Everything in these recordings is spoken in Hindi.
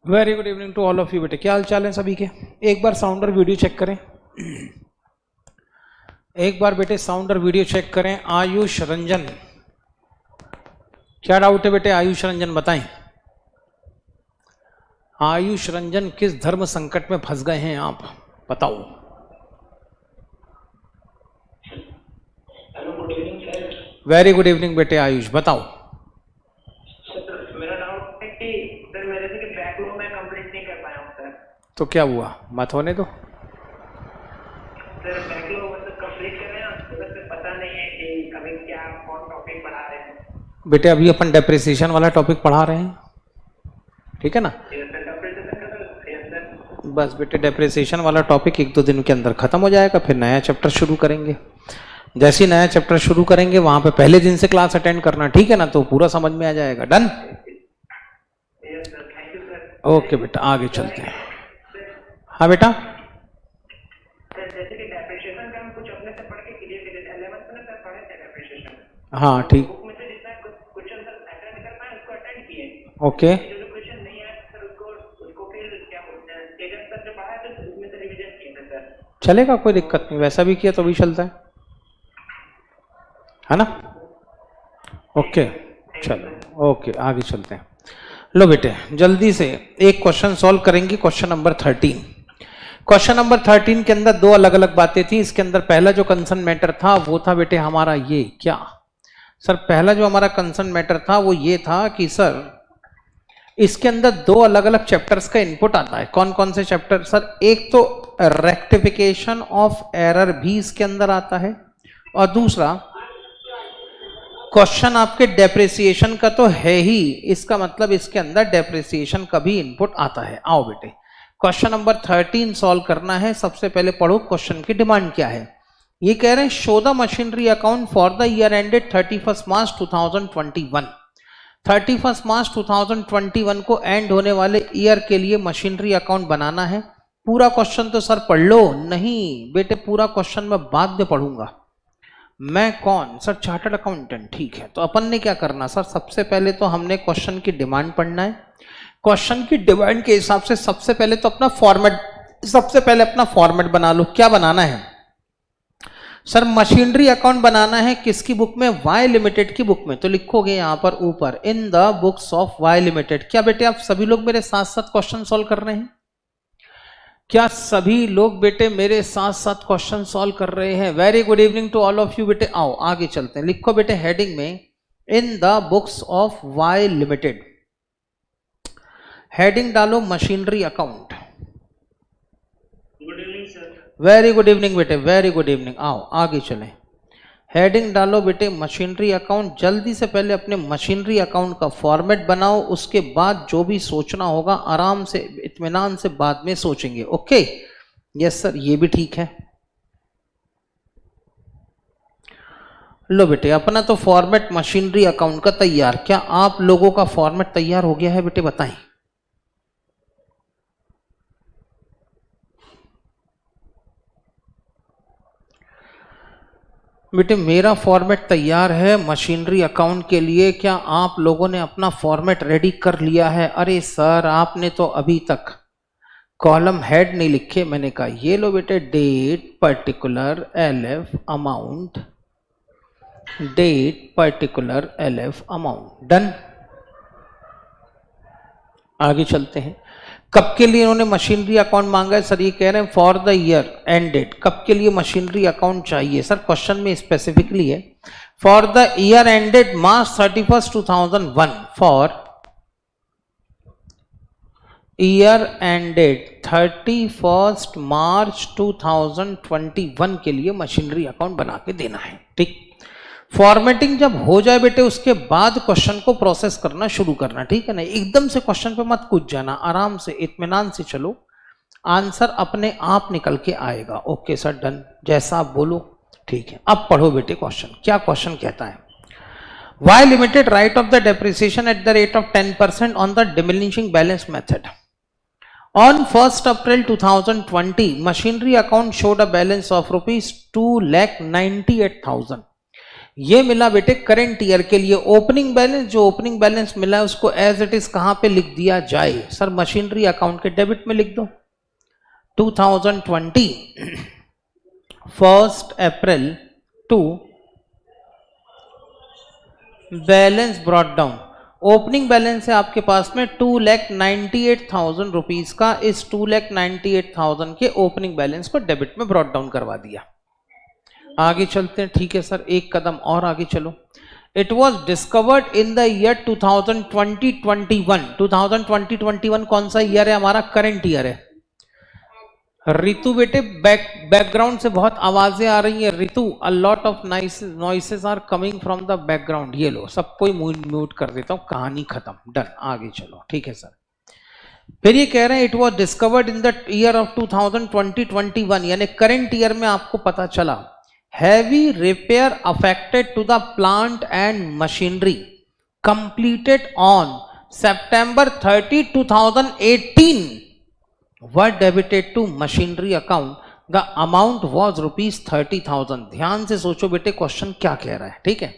Very good evening to all of you बेटे, क्या हाल चाल है सभी के। एक बार साउंड और वीडियो चेक करें, एक बार बेटे साउंड और वीडियो चेक करें। आयुष रंजन, क्या डाउट है बेटे? आयुष रंजन बताएं। आयुष रंजन, किस धर्म संकट में फंस गए हैं आप, बताओ। वेरी गुड इवनिंग बेटे आयुष, बताओ। मेरा डाउट है कि सर मेरे से बैकलॉग में कंप्लीट नहीं कर पाया हूं सर। तो क्या हुआ, मत होने दो सर बैकलॉग मतलब कंप्लीट कर रहे हैं, तो पता नहीं है कि अभी क्या कौन टॉपिक पढ़ा रहे हैं। बेटे अभी अपन डेप्रिसिएशन वाला टॉपिक पढ़ा रहे हैं, ठीक है ना। बस बेटे डेप्रिसिएशन वाला टॉपिक 1-2 दिन के अंदर खत्म हो जाएगा, फिर नया चैप्टर शुरू करेंगे। जैसे ही नया चैप्टर शुरू करेंगे वहां पे पहले दिन से क्लास अटेंड करना, ठीक है ना, तो पूरा समझ में आ जाएगा। डन? ओके बेटा, आगे चलते हैं। हाँ बेटा, जैसे कि डेप्रिसिएशन का हम कुछ अपने से पढ़ के क्लियर कर देते हैं। 11th में सर पढ़े थे डेप्रिसिएशन। हाँ ठीक, बुक में से जितना क्वेश्चन सर अटेंड कर पाए उसको अटेंड किए। ओके जो क्वेश्चन नहीं आया सर उसको फिर क्या बोलते हैं, तेजस सर जो पढ़ाया था उसमें से रिवीजन किए थे सर। चलेगा, कोई दिक्कत नहीं, वैसा भी किया तो भी चलता है ना। ओके चलो, ओके आगे चलते हैं। लो बेटे जल्दी से एक क्वेश्चन सॉल्व करेंगे, क्वेश्चन नंबर 13। क्वेश्चन नंबर 13 के अंदर 2 अलग अलग बातें थी। इसके अंदर पहला जो कंसर्न मैटर था वो था बेटे हमारा ये, क्या सर, पहला जो हमारा कंसर्न मैटर था वो ये था कि सर इसके अंदर 2 अलग अलग चैप्टर्स का इनपुट आता है। कौन कौन से चैप्टर सर? एक तो रेक्टिफिकेशन ऑफ एरर भी इसके अंदर आता है, और दूसरा क्वेश्चन आपके डेप्रिसिएशन का तो है ही, इसका मतलब इसके अंदर डेप्रिसिएशन का भी इनपुट आता है। आओ बेटे क्वेश्चन नंबर 13 सॉल्व करना है। सबसे पहले पढ़ो क्वेश्चन की डिमांड क्या है। ये कह रहे हैं show the machinery account for the year ended 31 मार्च 2021। 31 मार्च 2021 को एंड होने वाले ईयर के लिए मशीनरी अकाउंट बनाना है। पूरा क्वेश्चन तो सर पढ़ लो। नहीं बेटे, पूरा क्वेश्चन मैं बाद में पढ़ूंगा। मैं कौन सर? Chartered accountant. ठीक है, तो अपन ने क्या करना सर, सबसे पहले तो हमने क्वेश्चन की डिमांड पढ़ना है। क्वेश्चन की डिमांड के हिसाब से सबसे पहले तो अपना फॉर्मेट बना लो। क्या बनाना है सर? मशीनरी अकाउंट बनाना है। किसकी बुक में? वाई लिमिटेड की बुक में। तो लिखोगे यहां पर ऊपर in the books of Y limited. क्या बेटे आप सभी लोग मेरे साथ साथ क्वेश्चन सॉल्व कर रहे हैं? क्या सभी लोग बेटे मेरे साथ साथ क्वेश्चन सॉल्व कर रहे हैं? Very good evening to all of you बेटे। आओ आगे चलते हैं। लिखो बेटे हेडिंग में in the books of Y limited, heading डालो machinery account. Good evening sir. Very good evening बेटे, वेरी गुड इवनिंग। आओ आगे चलें। हेडिंग डालो बेटे मशीनरी अकाउंट। जल्दी से पहले अपने मशीनरी अकाउंट का फॉर्मेट बनाओ, उसके बाद जो भी सोचना होगा आराम से इत्मीनान से बाद में सोचेंगे। ओके यस सर, ये भी ठीक है। लो बेटे अपना तो फॉर्मेट मशीनरी अकाउंट का तैयार। क्या आप लोगों का फॉर्मेट तैयार हो गया है बेटे? बताएं। बेटे मेरा फॉर्मेट तैयार है मशीनरी अकाउंट के लिए। क्या आप लोगों ने अपना फॉर्मेट रेडी कर लिया है? अरे सर आपने तो अभी तक कॉलम हेड नहीं लिखे। मैंने कहा ये लो बेटे, date particular LF amount, date particular LF amount. Done? आगे चलते हैं। कब के लिए इन्होंने मशीनरी अकाउंट मांगा है सर? ये कह रहे हैं फॉर द ईयर एंडेड। कब के लिए मशीनरी अकाउंट चाहिए सर? क्वेश्चन में स्पेसिफिकली है for the year ended March 31, 2001। For year ended 31 मार्च 2021 के लिए मशीनरी अकाउंट बना के देना है। ठीक, फॉर्मेटिंग जब हो जाए बेटे उसके बाद क्वेश्चन को प्रोसेस करना शुरू करना, ठीक है ना। एकदम से क्वेश्चन पे मत कूद जाना, आराम से इत्मीनान से चलो, आंसर अपने आप निकल के आएगा। ओके सर डन, जैसा आप बोलो ठीक है। अब पढ़ो बेटे क्वेश्चन। क्या क्वेश्चन कहता है? Y limited write off the depreciation at the rate of 10% on the diminishing balance method. On 1st April 2020, machinery account showed a balance of ₹2,98,000. ये मिला बेटे करंट ईयर के लिए ओपनिंग बैलेंस, जो ओपनिंग बैलेंस मिला है उसको एज इट इज कहां पे लिख दिया जाए? सर मशीनरी अकाउंट के डेबिट में लिख दो। 2020 1 April to balance brought down. Opening balance है आपके पास में 2,98,000 रुपीज का। इस 2,98,000 के ओपनिंग बैलेंस को डेबिट में ब्रॉट डाउन करवा दिया। आगे चलते हैं, ठीक है सर, एक कदम और आगे चलो। It was discovered in the year 2020-21। 2020-21 कौन सा ईयर है हमारा? करंट ईयर है। रितु बेटे बैकग्राउंड से बहुत आवाजें आ रही है। Ritu, a lot of noises are coming from the background. ये लो, सबको ही म्यूट कर देता हूं, कहानी खत्म, डन। आगे चलो, ठीक है सर। फिर ये कह रहे हैं it was discovered in the year of 2020-21, यानी करंट ईयर में आपको पता चला heavy repair affected to the plant and machinery completed on September 30, 2018 were debited to machinery account. The amount was ₹30,000. ध्यान से सोचो बेटे क्वेश्चन क्या कह रहा है, ठीक है।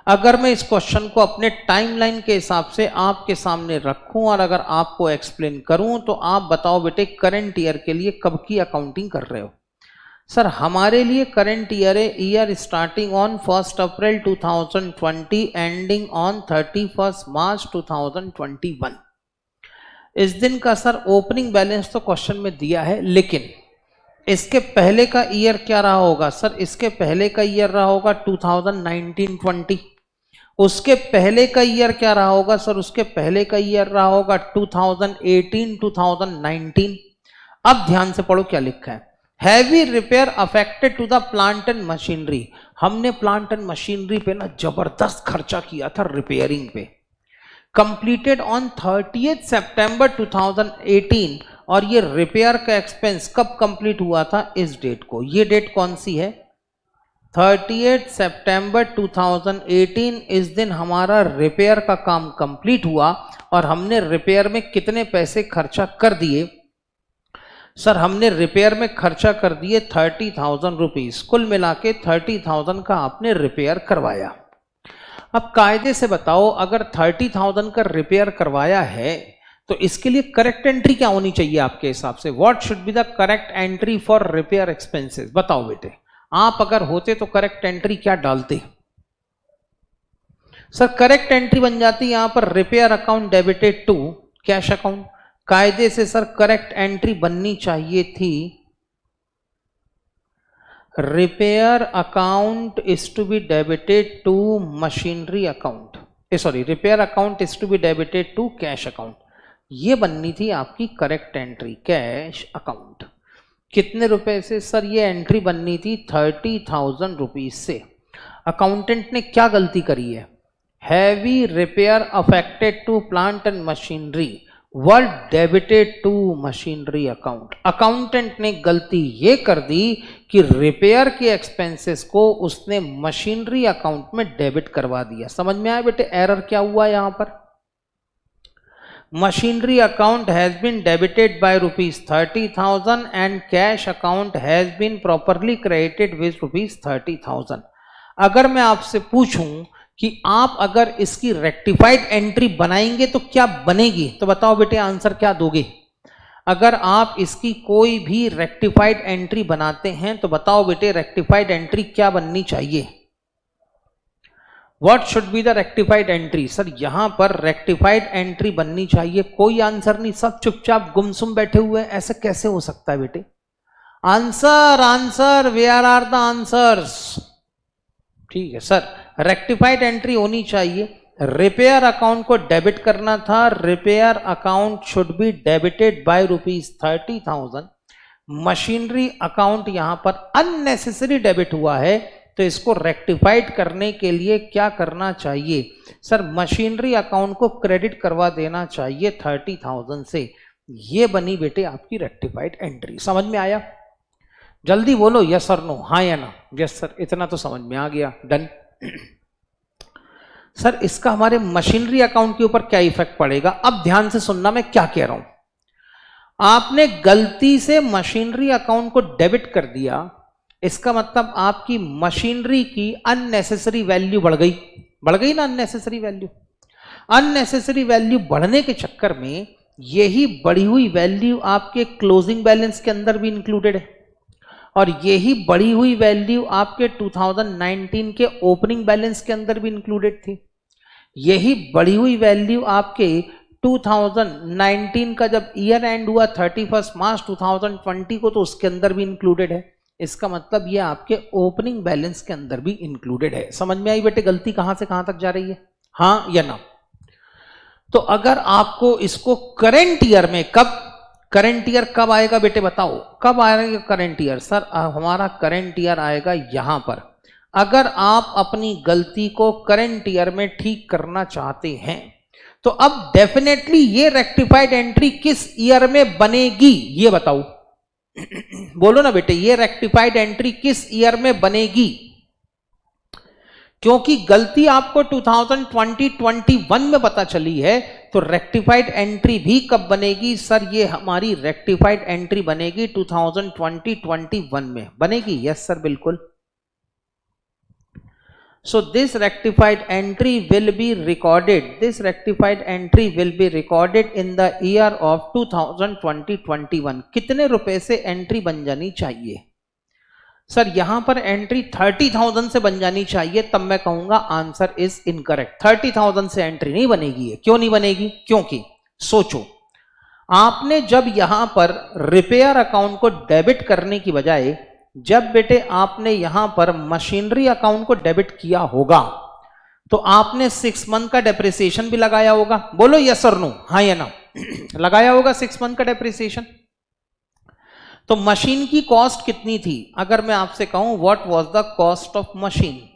अगर मैं इस क्वेश्चन को अपने टाइमलाइन के हिसाब से आपके सामने रखूं और अगर आपको एक्सप्लेन करूं तो आप बताओ बेटे करंट ईयर के लिए कब की अकाउंटिंग कर रहे हो? सर हमारे लिए करंट ईयर है year starting on 1 April 2020 ending on 31 मार्च 2021। इस दिन का सर ओपनिंग बैलेंस तो क्वेश्चन में दिया है, लेकिन इसके पहले का ईयर क्या रहा होगा? सर इसके पहले का ईयर रहा होगा 2019-20। उसके पहले का ईयर क्या रहा होगा? सर उसके पहले का ईयर रहा होगा 2018-2019। अब ध्यान से पढ़ो क्या लिखा है। Heavy repair affected to the plant and machinery. हमने प्लांट एंड मशीनरी पे ना जबरदस्त खर्चा किया था रिपेयरिंग पे। कंप्लीटेड ऑन 30 सितंबर 2018, और ये रिपेयर का एक्सपेंस कब कंप्लीट हुआ था? इस डेट को। ये डेट कौन सी है? 30 सितंबर 2018। इस दिन हमारा रिपेयर का काम कंप्लीट हुआ और हमने रिपेयर में कितने पैसे खर्चा कर दिए? सर हमने रिपेयर में खर्चा कर दिए 30,000 रुपीज। कुल मिला के 30,000 का आपने रिपेयर करवाया। अब कायदे से बताओ, अगर 30,000 का रिपेयर करवाया है तो इसके लिए करेक्ट एंट्री क्या होनी चाहिए आपके हिसाब से? What should be the correct entry for repair expenses? बताओ बेटे, आप अगर होते तो करेक्ट एंट्री क्या डालते? सर करेक्ट एंट्री बन जाती यहां पर repair account debited to cash account. कायदे से सर करेक्ट एंट्री बननी चाहिए थी repair account is to be debited to machinery account, sorry repair account is to be debited to cash account. ये बननी थी आपकी करेक्ट एंट्री, कैश अकाउंट। कितने रुपए से? सर ये एंट्री बननी थी 30,000 रुपीज से। अकाउंटेंट ने क्या गलती करी है? Heavy repair affected to plant and machinery were debited to machinery account. Accountant ने गलती ये कर दी कि रिपेयर के एक्सपेंसेस को उसने मशीनरी अकाउंट में डेबिट करवा दिया। समझ में आया बेटे एरर क्या हुआ यहां पर? Machinery account has been debited by ₹30,000 and cash account has been properly credited with ₹30,000। अगर मैं आपसे पूछूं कि आप अगर इसकी रेक्टिफाइड एंट्री बनाएंगे तो क्या बनेगी, तो बताओ बेटे आंसर क्या दोगे? अगर आप इसकी कोई भी रेक्टिफाइड एंट्री बनाते हैं तो बताओ बेटे रेक्टिफाइड एंट्री क्या बननी चाहिए? What should be the rectified entry? Sir यहां पर रेक्टिफाइड एंट्री बननी चाहिए। कोई आंसर नहीं, सब चुपचाप गुमसुम बैठे हुए हैं। ऐसे कैसे हो सकता है बेटे? Answer answer, where are the answers? ठीक है सर, रेक्टिफाइड एंट्री होनी चाहिए। रिपेयर अकाउंट को डेबिट करना था। Repair account should be debited by ₹30,000। Machinery account यहां पर अननेसेसरी डेबिट हुआ है, तो इसको रेक्टिफाइड करने के लिए क्या करना चाहिए? सर मशीनरी अकाउंट को क्रेडिट करवा देना चाहिए 30,000 से। ये बनी बेटे आपकी रेक्टिफाइड एंट्री। समझ में आया? जल्दी बोलो यस और नो, हाँ या ना? यस सर, इतना तो समझ में आ गया, डन। सर इसका हमारे मशीनरी अकाउंट के ऊपर क्या इफेक्ट पड़ेगा? अब ध्यान से सुनना मैं क्या कह रहा हूं। आपने गलती से मशीनरी अकाउंट को डेबिट कर दिया, इसका मतलब आपकी मशीनरी की अननेसेसरी वैल्यू बढ़ गई ना, अननेसेसरी वैल्यू। अननेसेसरी वैल्यू बढ़ने के चक्कर में यही बढ़ी हुई वैल्यू आपके क्लोजिंग बैलेंस के अंदर भी इंक्लूडेड है, और यही बढ़ी हुई वैल्यू आपके 2019 के ओपनिंग बैलेंस के अंदर भी इंक्लूडेड थी। यही बढ़ी हुई वैल्यू आपके 2019 का जब ईयर एंड हुआ 31 मार्च 2020 को, तो उसके अंदर भी इंक्लूडेड है। इसका मतलब ये आपके ओपनिंग बैलेंस के अंदर भी इंक्लूडेड है। समझ में आई बेटे गलती कहां से कहां तक जा रही है, हाँ या ना? तो अगर आपको इसको करंट ईयर में, करंट ईयर कब आएगा बेटे बताओ, कब आएगा करंट ईयर? सर हमारा करंट ईयर आएगा यहां पर। अगर आप अपनी गलती को करंट ईयर में ठीक करना चाहते हैं तो अब डेफिनेटली ये रेक्टिफाइड एंट्री किस ईयर में बनेगी ये बताओ। बोलो ना बेटे, ये रेक्टिफाइड एंट्री किस ईयर में बनेगी? क्योंकि गलती आपको 2020-21 में पता चली है, तो रेक्टिफाइड एंट्री भी कब बनेगी? सर ये हमारी रेक्टिफाइड एंट्री बनेगी 2020-21 में बनेगी। यस सर, बिल्कुल। So this rectified entry will be recorded. This rectified entry will be recorded in the year of 2020-21. कितने रुपए से एंट्री बन जानी चाहिए? सर यहां पर एंट्री 30,000 से बन जानी चाहिए, तब मैं कहूंगा आंसर इज इनकरेक्ट। 30,000 से एंट्री नहीं बनेगी। क्यों नहीं बनेगी? क्योंकि सोचो, आपने जब यहां पर रिपेयर अकाउंट को डेबिट करने की बजाय जब बेटे आपने यहां पर मशीनरी अकाउंट को डेबिट किया होगा, तो आपने 6 मंथ का डेप्रिसिएशन भी लगाया होगा। बोलो यस और नो, हाँ या ना? लगाया होगा 6 मंथ का डेप्रिसिएशन। तो मशीन की कॉस्ट कितनी थी? अगर मैं आपसे कहूं what was the cost of machine,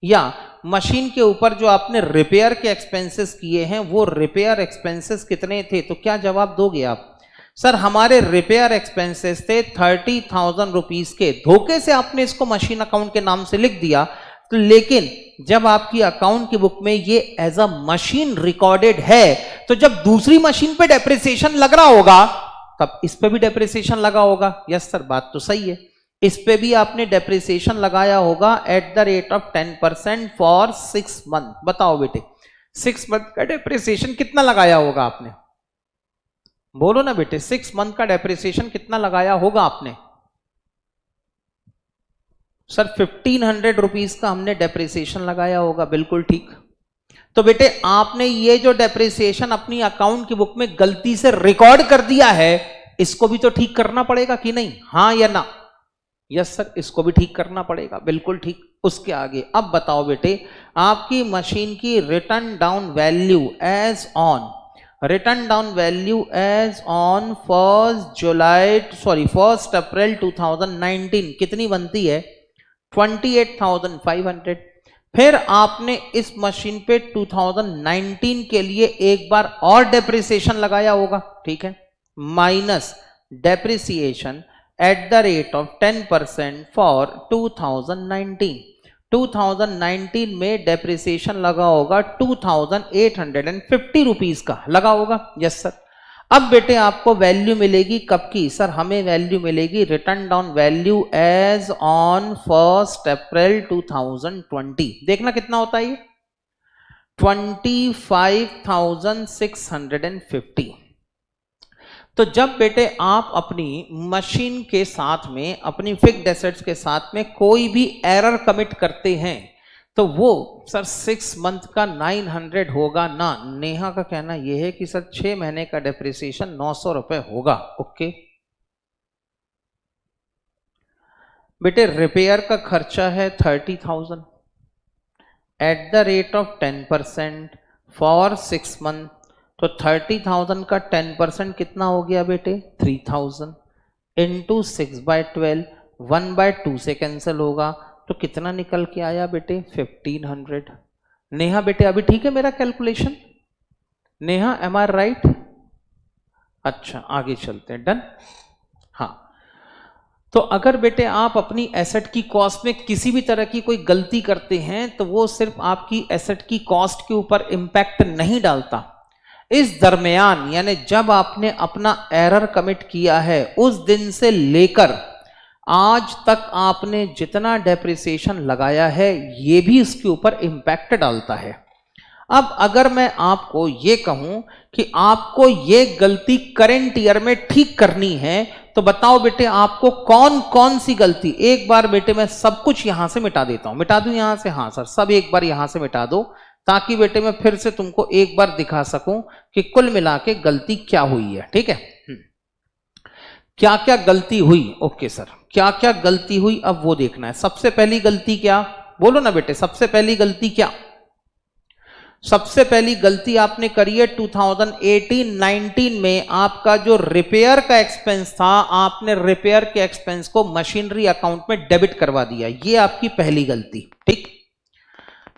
या मशीन के ऊपर जो आपने रिपेयर के एक्सपेंसेस किए हैं वो रिपेयर एक्सपेंसेस कितने थे, तो क्या जवाब दोगे आप? सर हमारे रिपेयर एक्सपेंसेस थे 30,000 रुपीज के। धोखे से आपने इसको मशीन अकाउंट के नाम से लिख दिया, तो लेकिन जब आपकी अकाउंट की बुक में ये एज अ मशीन रिकॉर्डेड है, तो जब दूसरी मशीन पे डेप्रिसिएशन लग रहा होगा तब इस पे भी डेप्रिसिएशन लगा होगा। यस सर, बात तो सही है। इस पे भी आपने डेप्रिसिएशन लगाया होगा eight the rate of 10% for 6 month. बताओ बेटे 6 मंथ का डेप्रिसिएशन कितना लगाया होगा आपने? बोलो ना बेटे, 6 मंथ का डेप्रिसिएशन कितना लगाया होगा आपने? सर 1500 रुपीज का हमने डेप्रिसिएशन लगाया होगा। बिल्कुल ठीक। तो बेटे आपने ये जो डेप्रिसिएशन अपनी अकाउंट की बुक में गलती से रिकॉर्ड कर दिया है, इसको भी तो ठीक करना पड़ेगा कि नहीं, हाँ या ना? यस सर, इसको भी ठीक करना पड़ेगा। बिल्कुल ठीक। उसके आगे अब बताओ बेटे, आपकी मशीन की written down value as on, written down value as on 1 April 2019 कितनी बनती है? 28,500। फिर आपने इस मशीन पे 2019 के लिए एक बार और डेप्रिसिएशन लगाया होगा, ठीक है, minus depreciation at the rate of 10% for 2019। 2019 में डेप्रिसिएशन लगा होगा 2,850 रुपीज का लगा होगा। Yes sir. अब बेटे आपको वैल्यू मिलेगी कब की? सर हमें वैल्यू मिलेगी written down value as on 1 April 2020। देखना कितना होता है ये, 25,650। तो जब बेटे आप अपनी मशीन के साथ में, अपनी फिक्स्ड एसेट्स के साथ में कोई भी एरर कमिट करते हैं, तो वो सर 6 मंथ का 900 होगा ना। नेहा का कहना यह है कि सर 6 महीने का डेप्रिसिएशन 900 रुपए होगा। ओके बेटे, रिपेयर का खर्चा है 30,000 eight the rate of 10% for 6 month. तो 30,000 का 10% कितना हो गया बेटे? 3,000 इंटू 6/12, 1/2 से कैंसिल होगा, तो कितना निकल के आया बेटे? 1,500। नेहा बेटे अभी ठीक है मेरा कैलकुलेशन? नेहा एम आई राइट? अच्छा आगे चलते हैं, डन। हाँ, तो अगर बेटे आप अपनी एसेट की कॉस्ट में किसी भी तरह की कोई गलती करते हैं, तो वो सिर्फ आपकी एसेट की कॉस्ट के ऊपर इंपैक्ट नहीं डालता। इस दरमियान यानी जब आपने अपना एरर कमिट किया है, उस दिन से लेकर आज तक आपने जितना डेप्रिसिएशन लगाया है ये भी इसके ऊपर इम्पैक्ट डालता है। अब अगर मैं आपको ये कहूं कि आपको ये गलती करंट ईयर में ठीक करनी है तो बताओ बेटे आपको कौन कौन सी गलती, एक बार बेटे मैं सब कुछ यहां से मिटा देता हूं, मिटा दूं यहां से? हाँ सर, सब एक बार यहां से मिटा दो ताकि बेटे मैं फिर से तुमको एक बार दिखा सकूं कि कुल मिला के गलती क्या हुई है। ठीक है, क्या क्या गलती हुई? ओके सर, क्या क्या गलती हुई अब वो देखना है। सबसे पहली गलती क्या, बोलो ना बेटे, सबसे पहली गलती क्या? सबसे पहली गलती आपने करी है 2018-19 में आपका जो रिपेयर का एक्सपेंस था, आपने रिपेयर के एक्सपेंस को मशीनरी अकाउंट में डेबिट करवा दिया। ये आपकी पहली गलती। ठीक,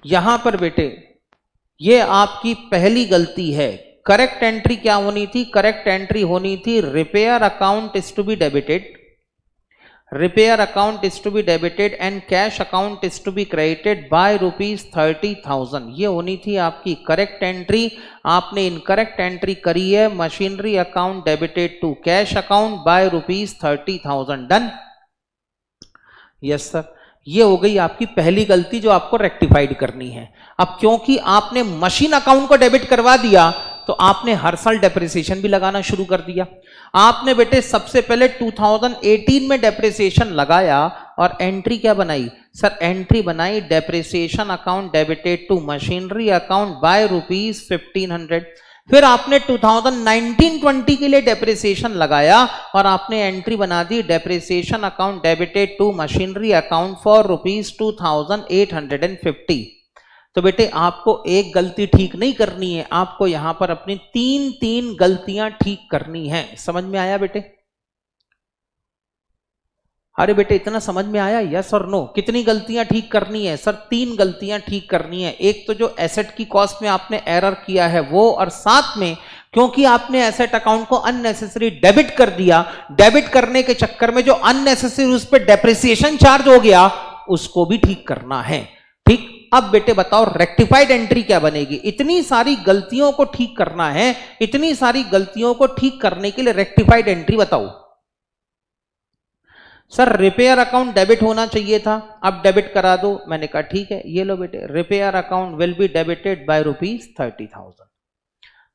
यहां पर बेटे ये आपकी पहली गलती है। करेक्ट एंट्री क्या होनी थी? करेक्ट एंट्री होनी थी repair account is to be debited, repair account is to be debited and cash account is to be credited by ₹30,000। ये होनी थी आपकी करेक्ट एंट्री। आपने इनकरेक्ट एंट्री करी है, machinery account debited to cash account by ₹30,000। Done? Yes sir, ये हो गई आपकी पहली गलती जो आपको रेक्टिफाइड करनी है। अब क्योंकि आपने मशीन अकाउंट को डेबिट करवा दिया तो आपने हर साल डेप्रिसिएशन भी लगाना शुरू कर दिया। आपने बेटे सबसे पहले 2018 में डेप्रिसिएशन लगाया और एंट्री क्या बनाई? सर एंट्री बनाई depreciation account debited to machinery account by ₹1500। फिर आपने 2019-20 के लिए डेप्रिसिएशन लगाया और आपने एंट्री बना दी depreciation account debited to machinery account for ₹2850। तो बेटे आपको एक गलती ठीक नहीं करनी है, आपको यहां पर अपनी तीन गलतियां ठीक करनी है। समझ में आया बेटे? अरे बेटे इतना समझ में आया? यस और नो? कितनी गलतियां ठीक करनी है? सर 3 गलतियां ठीक करनी है। एक तो जो एसेट की कॉस्ट में आपने एरर किया है वो, और साथ में क्योंकि आपने एसेट अकाउंट को अननेसेसरी डेबिट कर दिया, डेबिट करने के चक्कर में जो अननेसेसरी उस पर डेप्रिसिएशन चार्ज हो गया उसको भी ठीक करना है। ठीक, अब बेटे बताओ रेक्टिफाइड एंट्री क्या बनेगी? इतनी सारी गलतियों को ठीक करना है, इतनी सारी गलतियों को ठीक करने के लिए रेक्टिफाइड एंट्री बताओ। सर रिपेयर अकाउंट डेबिट होना चाहिए था, अब डेबिट करा दो। मैंने कहा ठीक है, ये लो बेटे, repair account will be debited by ₹30,000।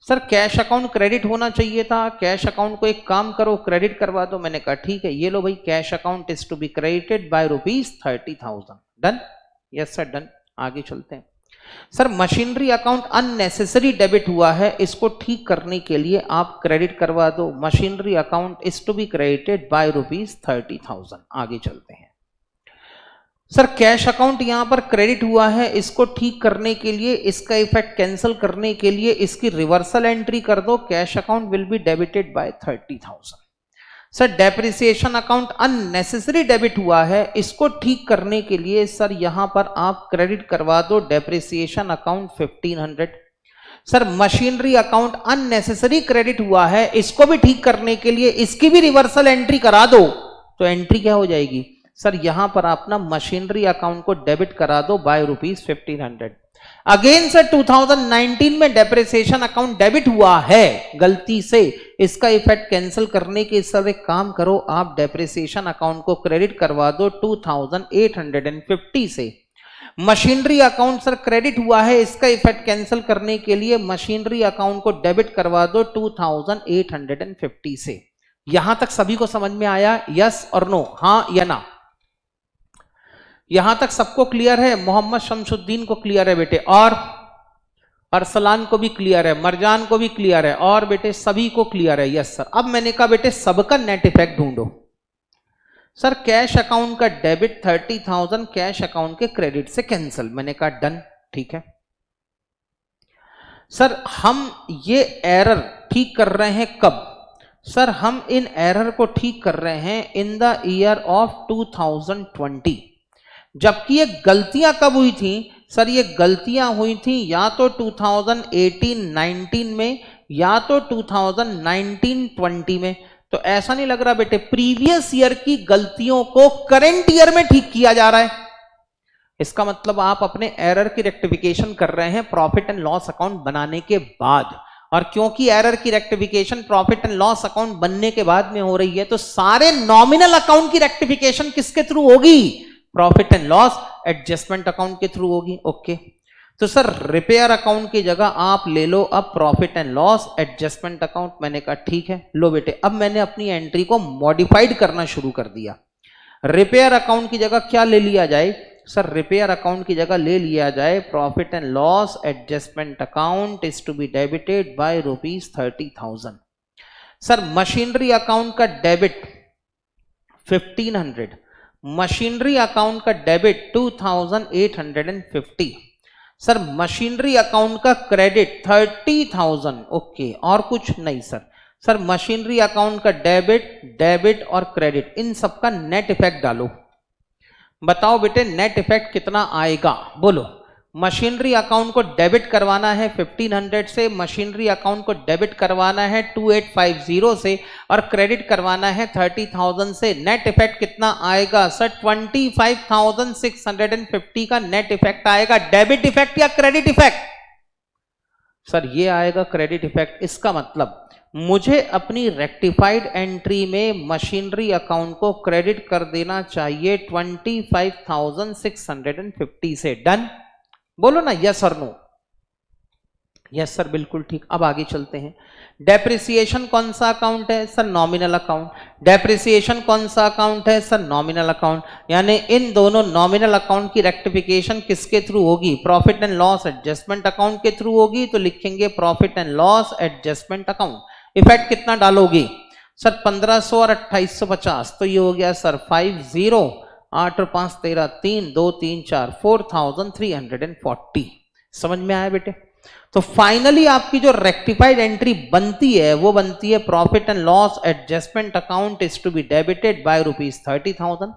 Sir cash account credit होना चाहिए था, कैश अकाउंट को एक काम करो क्रेडिट करवा दो। मैंने कहा ठीक है, ये लो भाई, cash account is to be credited by ₹30,000। Done? Yes sir done. आगे चलते हैं। Sir machinery account unnecessary debit हुआ है, इसको ठीक करने के लिए आप क्रेडिट करवा दो। Machinery account is to be credited by ₹30,000। आगे चलते हैं। सर कैश अकाउंट यहां पर क्रेडिट हुआ है, इसको ठीक करने के लिए, इसका इफेक्ट कैंसिल करने के लिए इसकी रिवर्सल एंट्री कर दो। Cash account will be debited by 30,000। Sir depreciation account unnecessary debit हुआ है, इसको ठीक करने के लिए सर यहां पर आप क्रेडिट करवा दो depreciation account 1500। Sir machinery account unnecessary credit हुआ है, इसको भी ठीक करने के लिए इसकी भी रिवर्सल एंट्री करा दो। तो एंट्री क्या हो जाएगी? सर यहां पर आप ना मशीनरी अकाउंट को डेबिट करा दो बाय ₹1500। अगेन सर 2019 में डेप्रिसिएशन अकाउंट डेबिट हुआ है गलती से, इसका इफेक्ट कैंसिल करने के सर एक काम करो, आप डेप्रिसिएशन अकाउंट को क्रेडिट करवा दो 2850 से। मशीनरी अकाउंट सर क्रेडिट हुआ है, इसका इफेक्ट कैंसिल करने के लिए मशीनरी अकाउंट को डेबिट करवा दो 2850 से। यहां तक सभी को समझ में आया? यस और नो? हाँ या ना? यहां तक सबको क्लियर है? मोहम्मद शमसुद्दीन को क्लियर है बेटे, और अरसलान को भी क्लियर है, मरजान को भी क्लियर है, और बेटे सभी को क्लियर है? Yes sir. अब मैंने कहा बेटे सबका नेट इफेक्ट ढूंढो। सर कैश अकाउंट का डेबिट 30,000 कैश अकाउंट के क्रेडिट से कैंसिल। मैंने कहा डन, ठीक है। सर हम ये एरर ठीक कर रहे हैं कब? सर हम इन एरर को ठीक कर रहे हैं इन द ईयर ऑफ 2020। जबकि ये गलतियां कब हुई थी? सर ये गलतियां हुई थी या तो 2018-19 में या तो 2019-20 में। तो ऐसा नहीं लग रहा बेटे प्रीवियस ईयर की गलतियों को करंट ईयर में ठीक किया जा रहा है। इसका मतलब आप अपने एरर की रेक्टिफिकेशन कर रहे हैं प्रॉफिट एंड लॉस अकाउंट बनाने के बाद, और क्योंकि एरर की rectification profit and loss account बनने के बाद में हो रही है, तो सारे नॉमिनल अकाउंट की रेक्टिफिकेशन किसके थ्रू होगी? Profit and loss adjustment account के थ्रू होगी। ओके, तो सर रिपेयर अकाउंट की जगह आप ले लो अब profit and loss adjustment account. मैंने कहा ठीक है, लो बेटे अब मैंने अपनी एंट्री को मॉडिफाइड करना शुरू कर दिया। रिपेयर अकाउंट की जगह क्या ले लिया जाए? सर रिपेयर अकाउंट की जगह ले लिया जाए profit and loss adjustment account is to be debited by ₹30,000। Sir machinery account का डेबिट 1500, मशीनरी अकाउंट का डेबिट 2850। सर मशीनरी अकाउंट का क्रेडिट 30,000। ओके, और कुछ नहीं सर। सर मशीनरी अकाउंट का डेबिट और क्रेडिट, इन सब का नेट इफेक्ट डालो। बताओ बेटे नेट इफेक्ट कितना आएगा? बोलो। मशीनरी अकाउंट को डेबिट करवाना है 1500 से, मशीनरी अकाउंट को डेबिट करवाना है 2850 से, और क्रेडिट करवाना है 30,000 से। नेट इफेक्ट कितना आएगा? सर 25,650 का नेट इफेक्ट आएगा। डेबिट इफेक्ट या क्रेडिट इफेक्ट? सर ये आएगा क्रेडिट इफेक्ट। इसका मतलब मुझे अपनी रेक्टिफाइड एंट्री में मशीनरी अकाउंट को क्रेडिट कर देना चाहिए 25,650 से। डन? बोलो ना यस और नो। यस सर बिल्कुल ठीक। अब आगे चलते हैं। डेप्रिसिएशन कौन सा अकाउंट है? Sir nominal account. डेप्रिसिएशन कौन सा अकाउंट है? Sir nominal account. यानी इन दोनों नॉमिनल अकाउंट की रेक्टिफिकेशन किसके थ्रू होगी? Profit and loss adjustment account के थ्रू होगी। तो लिखेंगे profit and loss adjustment account. Effect कितना डालोगी? सर 1500 और 2850, तो ये हो गया सर 50, 8 और 5 13, 3 2 3 4, 4340। समझ में आया बेटे? तो फाइनली आपकी जो रेक्टिफाइड एंट्री बनती है वो बनती है profit and loss adjustment account is to be debited by ₹30,000,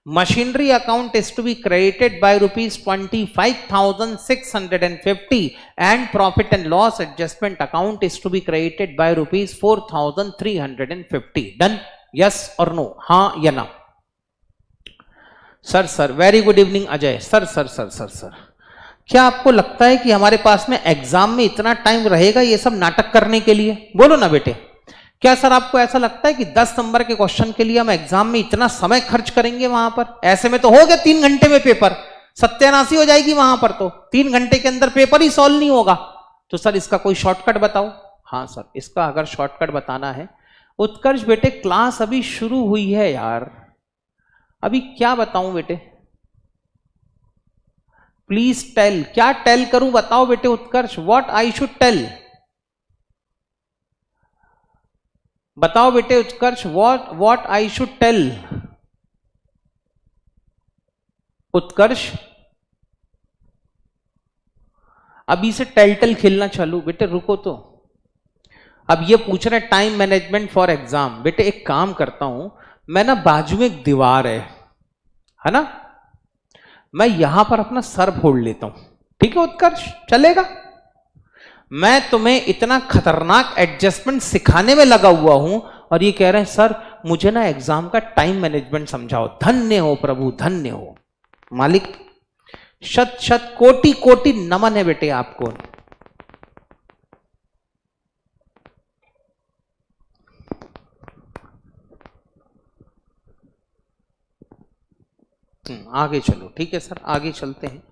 machinery account is to be credited by ₹25,650 and profit and loss adjustment account is to be credited by ₹4,350. Done? Yes or no? हाँ या ना? Sir very good evening Ajay. Sir क्या आपको लगता है कि हमारे पास में एग्जाम में इतना टाइम रहेगा ये सब नाटक करने के लिए? बोलो ना बेटे। क्या सर आपको ऐसा लगता है कि 10 नंबर के क्वेश्चन के लिए हम एग्जाम में इतना समय खर्च करेंगे? वहां पर ऐसे में तो हो गया 3 घंटे में पेपर, सत्यानाशी हो जाएगी वहां पर। तो 3 घंटे के अंदर पेपर ही सॉल्व नहीं होगा। तो सर इसका कोई शॉर्टकट बताओ। हाँ सर, इसका अगर शॉर्टकट बताना है, उत्कर्ष बेटे क्लास अभी शुरू हुई है यार, अभी क्या बताऊं बेटे? Please tell. क्या टेल करूं बताओ बेटे Utkarsh? What I should tell? बताओ बेटे Utkarsh, what I should tell? Utkarsh अभी से टेल खेलना चालू। बेटे रुको तो, अब ये पूछ रहे टाइम मैनेजमेंट फॉर एग्जाम। बेटे एक काम करता हूं मैं ना, बाजू में एक दीवार है ना, मैं यहां पर अपना सर फोड़ लेता हूं। ठीक है उत्कर्ष, चलेगा? मैं तुम्हें इतना खतरनाक एडजस्टमेंट सिखाने में लगा हुआ हूं और ये कह रहे हैं सर मुझे ना एग्जाम का टाइम मैनेजमेंट समझाओ। धन्य हो प्रभु, धन्य हो मालिक, शत शत कोटि कोटि नमन है बेटे आपको। आगे चलो। ठीक है सर, आगे चलते हैं।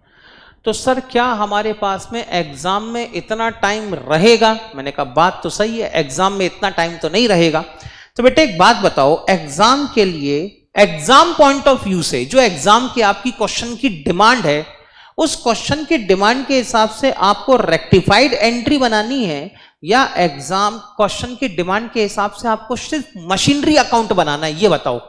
तो सर क्या हमारे पास में एग्जाम में इतना टाइम रहेगा? मैंने कहा बात तो सही है, एग्जाम में इतना टाइम तो नहीं रहेगा। तो बेटे एक बात बताओ, एग्जाम के लिए, एग्जाम पॉइंट ऑफ व्यू से जो एग्जाम की आपकी क्वेश्चन की डिमांड है, उस क्वेश्चन की डिमांड के हिसाब से आपको रेक्टिफाइड एंट्री बनानी है या एग्जाम क्वेश्चन की डिमांड के हिसाब से आपको सिर्फ मशीनरी अकाउंट बनाना है? ये बताओ।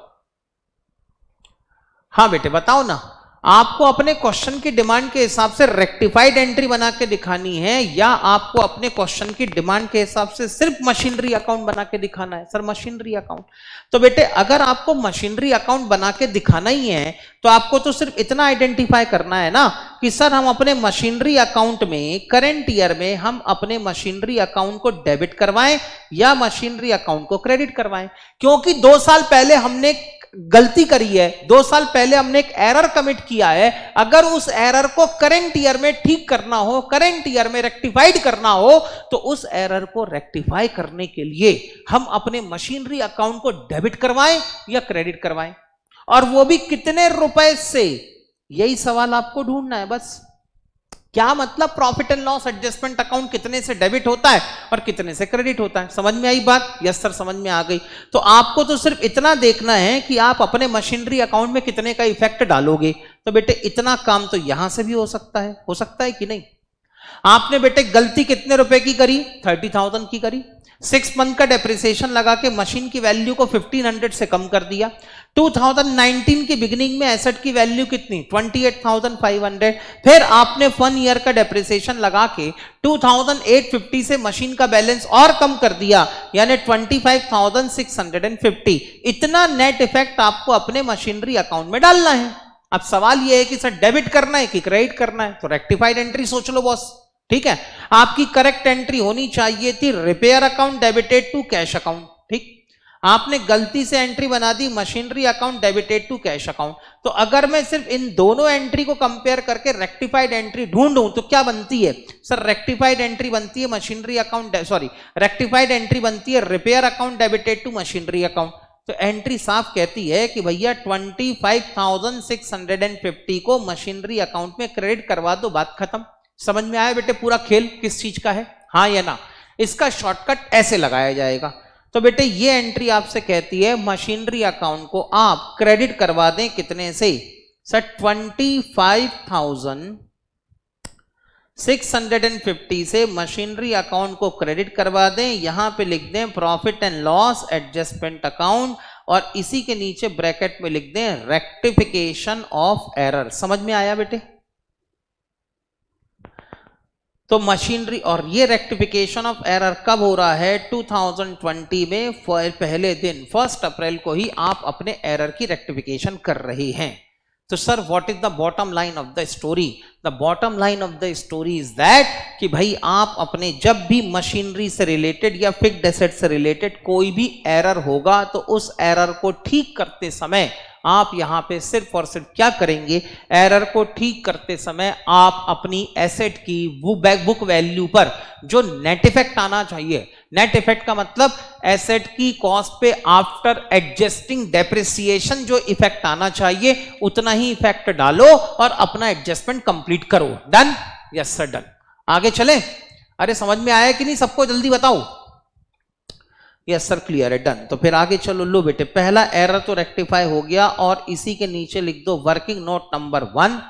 हाँ बेटे बताओ ना, आपको अपने क्वेश्चन की डिमांड के हिसाब से रेक्टिफाइड एंट्री बना के दिखानी है या आपको अपने क्वेश्चन की डिमांड के हिसाब से सिर्फ मशीनरी अकाउंट बना के दिखाना है? Sir machinery account. तो बेटे अगर आपको मशीनरी अकाउंट बना के दिखाना ही है तो आपको तो सिर्फ इतना आइडेंटिफाई करना है ना कि सर हम अपने मशीनरी अकाउंट में करंट ईयर में हम अपने मशीनरी अकाउंट को डेबिट करवाएं या मशीनरी अकाउंट को क्रेडिट करवाएं। क्योंकि 2 साल पहले हमने गलती करी है, 2 साल पहले हमने एक एरर कमिट किया है, अगर उस एरर को करंट ईयर में ठीक करना हो, करंट ईयर में रेक्टिफाइड करना हो, तो उस एरर को रेक्टिफाई करने के लिए हम अपने मशीनरी अकाउंट को डेबिट करवाएं या क्रेडिट करवाएं, और वो भी कितने रुपए से, यही सवाल आपको ढूंढना है बस। क्या मतलब profit and loss adjustment account कितने से डेबिट होता है और कितने से क्रेडिट होता है। समझ में आई बात? यस सर, समझ में आ गई। तो आपको तो सिर्फ इतना देखना है कि आप अपने मशीनरी अकाउंट में कितने का इफेक्ट डालोगे। तो बेटे इतना काम तो यहां से भी हो सकता है कि नहीं। आपने बेटे गलती कितने रुपए की करी? 30,000 की करी। 6 मंथ का डेप्रिसिएशन लगा के मशीन की वैल्यू को 1500 से कम कर दिया। 2019 की बिगिनिंग में एसेट की वैल्यू कितनी? 28,500। फिर आपने 1 ईयर का डेप्रिसिएशन लगा के 2,850 से मशीन का बैलेंस और कम कर दिया, यानी 25,650। इतना नेट इफेक्ट आपको अपने मशीनरी अकाउंट में डालना है। अब सवाल यह है कि सर डेबिट करना है कि क्रेडिट करना है। तो रेक्टिफाइड एंट्री सोच लो बॉस, ठीक है। आपकी करेक्ट एंट्री होनी चाहिए थी repair account debited to cash account, ठीक। आपने गलती से एंट्री बना दी machinery account debited to cash account. तो अगर मैं सिर्फ इन दोनों एंट्री को कंपेयर करके रेक्टिफाइड एंट्री ढूंढूं तो क्या बनती है सर? रेक्टिफाइड एंट्री बनती है मशीनरी अकाउंट, रेक्टिफाइड एंट्री बनती है repair account debited to machinery account. तो एंट्री साफ कहती है कि भैया 25,650 को मशीनरी अकाउंट में क्रेडिट करवा दो, बात खत्म। समझ में आया बेटे पूरा खेल किस चीज का है? हाँ या ना? इसका शॉर्टकट ऐसे लगाया जाएगा। तो बेटे ये एंट्री आपसे कहती है मशीनरी अकाउंट को आप क्रेडिट करवा दें कितने से सर? 25,650 से मशीनरी अकाउंट को क्रेडिट करवा दें। यहां पे लिख दें profit and loss adjustment account, और इसी के नीचे ब्रैकेट में लिख दें रेक्टिफिकेशन ऑफ एरर। समझ में आया बेटे? तो मशीनरी, और ये रेक्टिफिकेशन ऑफ एरर कब हो रहा है? 2020 में पहले दिन 1 अप्रैल को ही आप अपने एरर की रेक्टिफिकेशन कर रहे हैं। तो sir what is the bottom line of the story? The bottom line of the story is that कि भाई आप अपने जब भी मशीनरी से रिलेटेड या फिक्स्ड एसेट से रिलेटेड कोई भी एरर होगा तो उस एरर को ठीक करते समय आप यहां पे सिर्फ और सिर्फ क्या करेंगे? एरर को ठीक करते समय आप अपनी एसेट की बुक वैल्यू पर जो नेट इफेक्ट आना चाहिए, नेट इफेक्ट का मतलब एसेट की कॉस्ट पे आफ्टर एडजस्टिंग डेप्रिसिएशन जो इफेक्ट आना चाहिए उतना ही इफेक्ट डालो और अपना एडजस्टमेंट कंप्लीट करो। डन? Yes sir done. आगे चले? अरे समझ में आया कि नहीं सबको? जल्दी बताओ। यस सर क्लियर है, डन। तो फिर आगे चलो। लो बेटे पहला एरर तो रेक्टिफाई हो गया, और इसी के नीचे लिख दो वर्किंग नोट नंबर 1,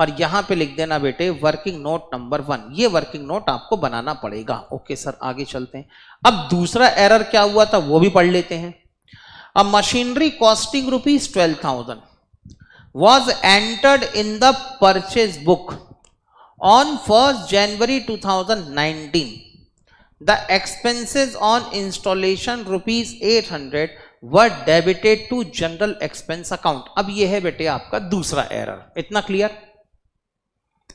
और यहां पे लिख देना बेटे वर्किंग नोट नंबर 1। ये वर्किंग नोट आपको बनाना पड़ेगा। ओके सर आगे चलते हैं। अब दूसरा एरर क्या हुआ था वो भी पढ़ लेते हैं। अब machinery costing rupees 12,000 was entered in the purchase book on 1st January 2019. The expenses on installation rupees 800 were debited to general expense account. अब ये है बेटे आपका दूसरा एरर। इतना क्लियर?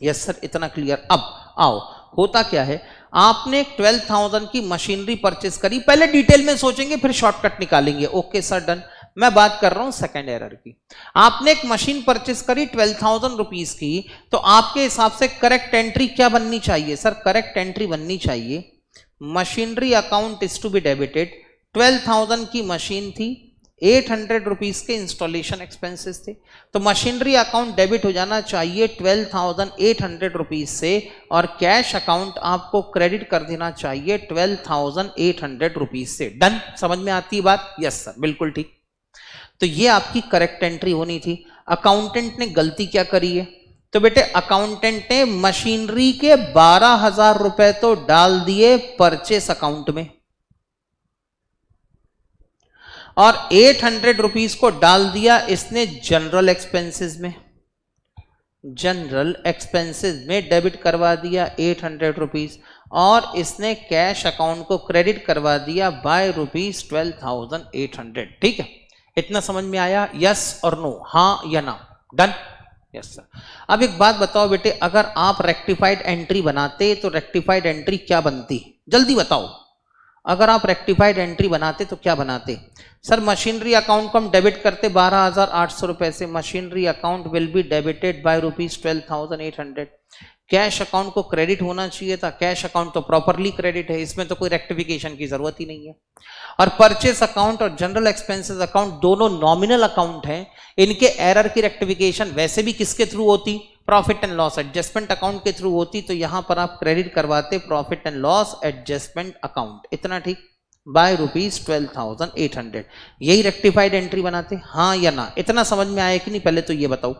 यस सर इतना क्लियर। अब आओ, होता क्या है, आपने 12,000 की मशीनरी परचेस करी। पहले डिटेल में सोचेंगे फिर शॉर्टकट निकालेंगे। Okay sir done. मैं बात कर रहा हूं सेकंड एरर की। आपने एक मशीन परचेस करी 12,000 रुपीज की, तो आपके हिसाब से करेक्ट एंट्री क्या बननी चाहिए सर? करेक्ट एंट्री बननी चाहिए machinery account is to be debited. 12,000 की मशीन थी, 800 रुपीज के इंस्टॉलेशन एक्सपेंसेस थे, तो मशीनरी अकाउंट डेबिट हो जाना चाहिए 12,800 रुपीज से, और कैश अकाउंट आपको क्रेडिट कर देना चाहिए 12,800 रुपीज से। डन? समझ में आती है बात? यस सर बिल्कुल ठीक। तो ये आपकी करेक्ट एंट्री होनी थी। अकाउंटेंट ने गलती क्या करी है? तो बेटे अकाउंटेंट ने मशीनरी के 12,000 रुपए तो डाल दिए परचेस अकाउंट में, और 800 रुपीज को डाल दिया इसने जनरल एक्सपेंसेस में। जनरल एक्सपेंसेस में डेबिट करवा दिया 800 रुपीज, और इसने कैश अकाउंट को क्रेडिट करवा दिया बाय रुपीज 12,800। ठीक है, इतना समझ में आया? यस और नो, हाँ या ना? डन? Yes sir. अब एक बात बताओ बेटे, अगर आप रेक्टिफाइड एंट्री बनाते तो रेक्टिफाइड एंट्री क्या बनती? जल्दी बताओ। अगर आप रेक्टिफाइड एंट्री बनाते तो क्या बनाते? सर मशीनरी अकाउंट को हम डेबिट करते 12,800 रुपए से, machinery account will be debited bye ₹12,800। Cash account को क्रेडिट होना चाहिए था, कैश अकाउंट तो प्रॉपरली क्रेडिट है, इसमें तो कोई रेक्टिफिकेशन की जरूरत ही नहीं है। और परचेस अकाउंट और जनरल एक्सपेंसेस अकाउंट दोनों नॉमिनल अकाउंट हैं, इनके एरर की रेक्टिफिकेशन वैसे भी किसके थ्रू होती? Profit and loss adjustment account के थ्रू होती, तो यहां पर आप क्रेडिट करवाते profit and loss adjustment account. इतना ठीक? बाय ₹12,800, यही रेक्टिफाइड एंट्री बनाते? हाँ या ना? इतना समझ में आया कि नहीं? पहले तो ये बताओ,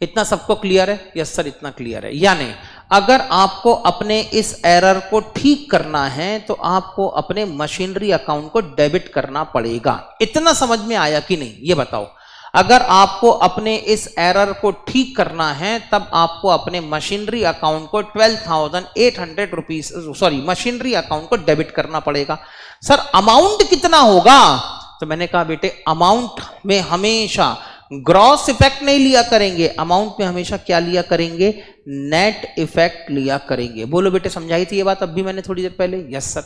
इतना सबको क्लियर है? यस सर, इतना क्लियर है। यानी अगर आपको अपने इस एरर को ठीक करना है तो आपको अपने मशीनरी अकाउंट को डेबिट करना पड़ेगा। इतना समझ में आया कि नहीं ये बताओ? अगर आपको अपने इस एरर को ठीक करना है तब आपको अपने मशीनरी अकाउंट को 12,800 रुपीज, सॉरी मशीनरी अकाउंट को डेबिट करना पड़ेगा। सर अमाउंट कितना होगा? तो मैंने कहा बेटे अमाउंट में हमेशा ग्रॉस इफेक्ट नहीं लिया करेंगे, अमाउंट में हमेशा क्या लिया करेंगे? नेट इफेक्ट लिया करेंगे। बोलो बेटे, समझाई थी ये बात अभी मैंने थोड़ी देर पहले? Yes sir.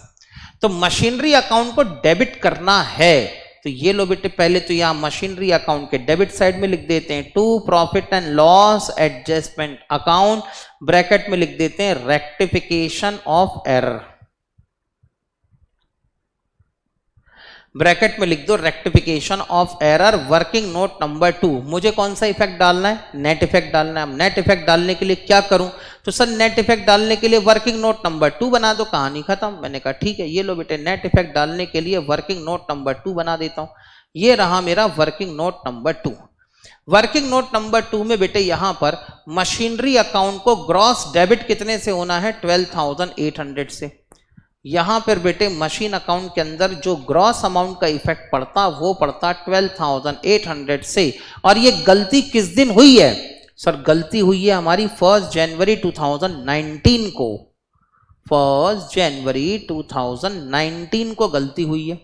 तो मशीनरी अकाउंट को डेबिट करना है तो ये लो बेटे, पहले तो यहां मशीनरी अकाउंट के डेबिट साइड में लिख देते हैं to profit and loss adjustment account, bracket में लिख देते हैं रेक्टिफिकेशन ऑफ एरर, ब्रैकेट में लिख दो rectification of error, working note number 2। मुझे कौन सा इफेक्ट डालना है? नेट इफेक्ट डालना है। अब नेट इफेक्ट डालने के लिए क्या करूं? तो सर नेट इफेक्ट डालने के लिए वर्किंग नोट नंबर 2 बना दो, कहानी खत्म। मैंने कहा ठीक है, ये लो बेटे नेट इफेक्ट डालने के लिए वर्किंग नोट नंबर 2 बना देता हूं। ये रहा मेरा working note number 2। Working note number 2 में बेटे यहां पर मशीनरी अकाउंट को ग्रॉस डेबिट कितने से होना है? 12,800 से। यहां पर बेटे मशीन अकाउंट के अंदर जो ग्रॉस अमाउंट का इफेक्ट पड़ता वो पड़ता 12,800 से। और ये गलती किस दिन हुई है? सर गलती हुई है हमारी 1 जनवरी 2019 को, 1 जनवरी 2019 को गलती हुई है।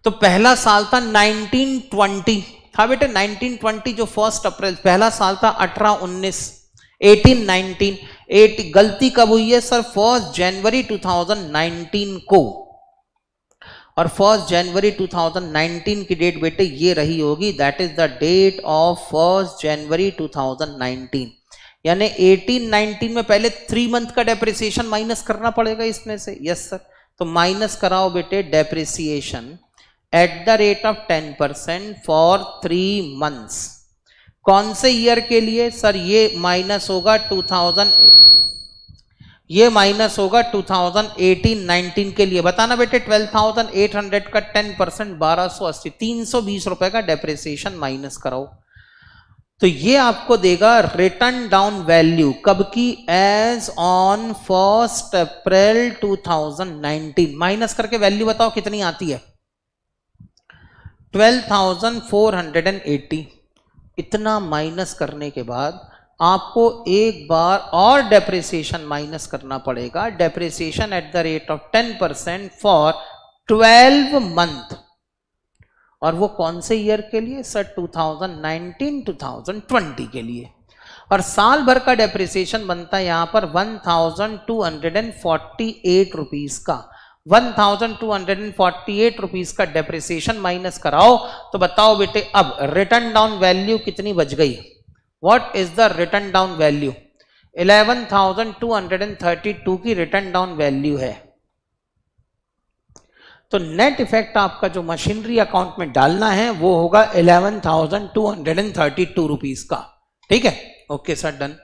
तो पहला साल था 1920 था बेटे, 1920 जो 1 अप्रैल पहला साल था, 18-19 18-19 गलती कब हुई है सर? 1 जनवरी 2019 को। और 1 जनवरी 2019 की डेट बेटे ये रही होगी, that is the date of 1 January 2019। यानी 18-19 में पहले 3 मंथ का डेप्रिसिएशन माइनस करना पड़ेगा इसमें से। यस सर, तो माइनस कराओ बेटे depreciation at the rate of 10% for 3 months. कौन से ईयर के लिए सर? ये माइनस होगा 2018-19 के लिए। बताना बेटे 12,800 का 10% 1280, 320 रुपए का डेप्रिसिएशन माइनस कराओ। तो ये आपको देगा रिटर्न डाउन वैल्यू कब की? As on 1 April 2019। माइनस करके वैल्यू बताओ कितनी आती है? 12,480। इतना माइनस करने के बाद आपको एक बार और डेप्रिसिएशन माइनस करना पड़ेगा, depreciation at the rate of 10% for 12 month. और वो कौन से ईयर के लिए सर? 2019-2020 के लिए। और साल भर का डेप्रिसिएशन बनता है यहां पर 1,248 रुपीज का। 1,248 रुपीज का डेप्रिसिएशन माइनस कराओ तो बताओ बेटे अब रिटर्न डाउन वैल्यू कितनी बच गई? What is the return down value? 11,232 की रिटर्न डाउन वैल्यू है। तो नेट इफेक्ट आपका जो मशीनरी अकाउंट में डालना है वो होगा 11,232 रुपीज का। ठीक है, ओके सर, डन।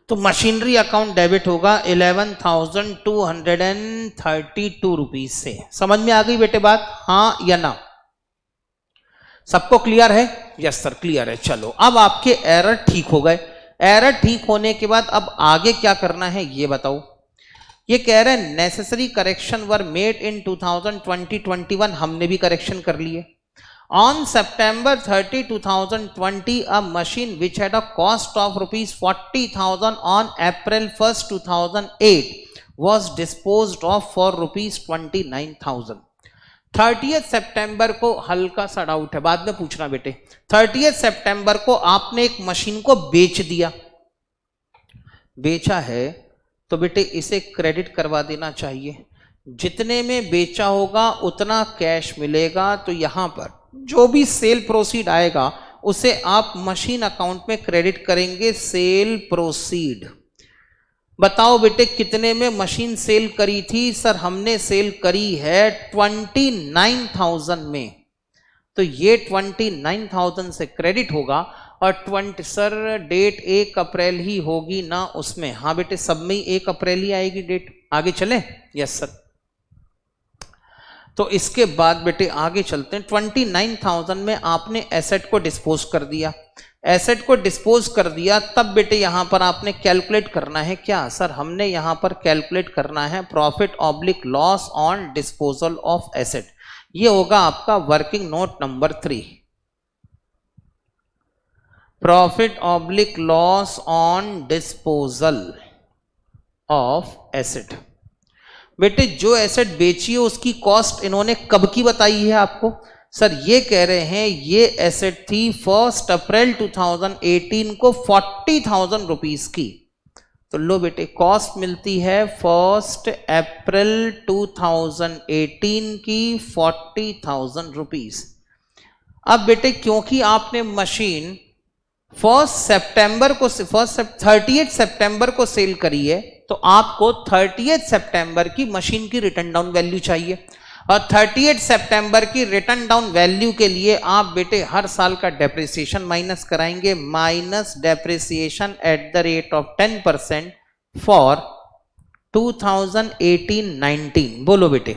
तो मशीनरी अकाउंट डेबिट होगा 11,232 रुपीज से। समझ में आ गई बेटे बात? हाँ या ना? सबको क्लियर है? यस सर, क्लियर है। चलो अब आपके एरर ठीक हो गए। एरर ठीक होने के बाद अब आगे क्या करना है ये बताओ। ये कह रहे हैं necessary correction were made in 2020-21। हमने भी करेक्शन कर लिए। On September 30, 2020, a machine which had a cost of rupees 40,000 on April 1st, 2008 was disposed of for rupees 29,000. 30th सितंबर को हल्का सा डाउट है, बाद में पूछना बेटे। 30th सितंबर को आपने एक मशीन को बेच दिया, बेचा है तो बेटे इसे क्रेडिट करवा देना चाहिए। जितने में बेचा होगा उतना कैश मिलेगा, तो यहां पर जो भी सेल प्रोसीड आएगा उसे आप मशीन अकाउंट में क्रेडिट करेंगे, सेल प्रोसीड। बताओ बेटे कितने में मशीन सेल करी थी? सर हमने सेल करी है 29,000 में, तो ये 29,000 से क्रेडिट होगा। और 20 सर डेट 1 अप्रैल ही होगी ना उसमें? हाँ बेटे सब में ही 1 अप्रैल ही आएगी डेट। आगे चले? Yes sir. तो इसके बाद बेटे आगे चलते हैं। 29,000 में आपने एसेट को डिस्पोज कर दिया, एसेट को डिस्पोज कर दिया, तब बेटे यहां पर आपने कैलकुलेट करना है क्या? सर हमने यहां पर कैलकुलेट करना है profit oblique loss on disposal of asset. ये होगा आपका working note number 3, profit oblique loss on disposal of asset. बेटे जो एसेट बेची है उसकी कॉस्ट इन्होंने कब की बताई है आपको? सर ये कह रहे हैं ये एसेट थी 1 अप्रैल 2018 को 40,000 रुपीज की। तो लो बेटे कॉस्ट मिलती है 1 अप्रैल 2018 की 40,000 रुपीज। अब बेटे क्योंकि आपने मशीन 30 सितंबर को सेल करी है, तो आपको 30 सितंबर की मशीन की रिटर्न डाउन वैल्यू चाहिए। और 30 सितंबर की रिटर्न डाउन वैल्यू के लिए आप बेटे हर साल का डेप्रिसिएशन माइनस कराएंगे, minus depreciation at the rate of 10% for 2018-19। बोलो बेटे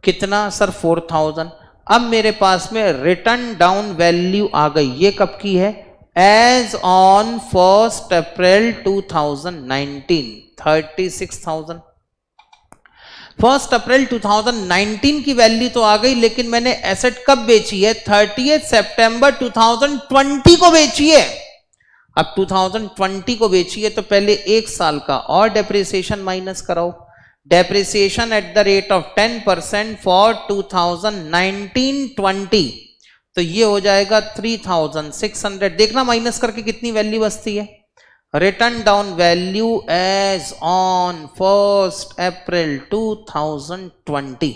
कितना? सर 4,000। अब मेरे पास में रिटर्न डाउन वैल्यू आ गई, ये कब की है? As on 1 April 2019, 36,000। 1 अप्रैल 2019 की वैल्यू तो आ गई, लेकिन मैंने एसेट कब बेची है? 30 सितंबर 2020 को बेची है। अब 2020 को बेची है तो पहले 1 साल का और डेप्रिसिएशन माइनस कराओ, depreciation at the rate of 10% for 2019-20। तो ये हो जाएगा 3,600। देखना माइनस करके कितनी वैल्यू बचती है। Written down value as on 1 April 2020,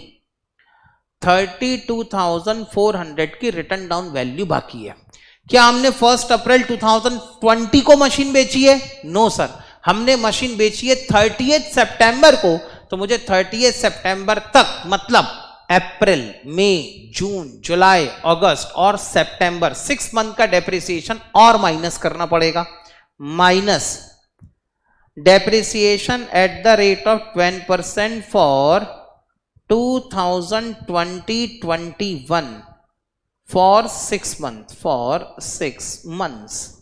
32,400 की रिटर्न डाउन वैल्यू बाकी है। क्या हमने 1 अप्रैल 2020 को मशीन बेची है? नो सर, हमने मशीन बेची है 30 सितंबर को। तो मुझे 30 सितंबर तक मतलब अप्रैल, मई, जून, जुलाई, अगस्त और सितंबर 6 मंथ का डेप्रिसिएशन और माइनस करना पड़ेगा। Minus depreciation at the rate of 10% for 2020-21 for 6 month, for 6 months.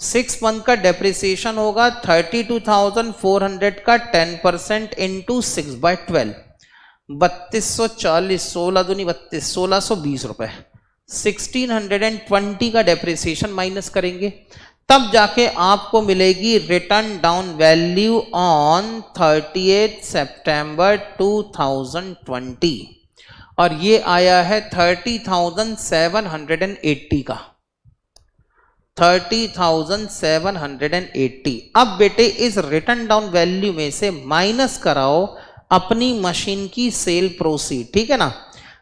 6 month का डेप्रिसिएशन होगा 32,400 का 10% इंटू 6/12, 3240, 16 दूनी 32, 1620 रुपए। 1620 का डेप्रिसिएशन माइनस करेंगे, तब जाके आपको मिलेगी रिटर्न डाउन वैल्यू ऑन 30 सितंबर 2020, और ये आया है 30,780 का, 30,780। अब बेटे इस रिटर्न डाउन वैल्यू में से माइनस कराओ अपनी मशीन की सेल प्रोसीड, ठीक है ना।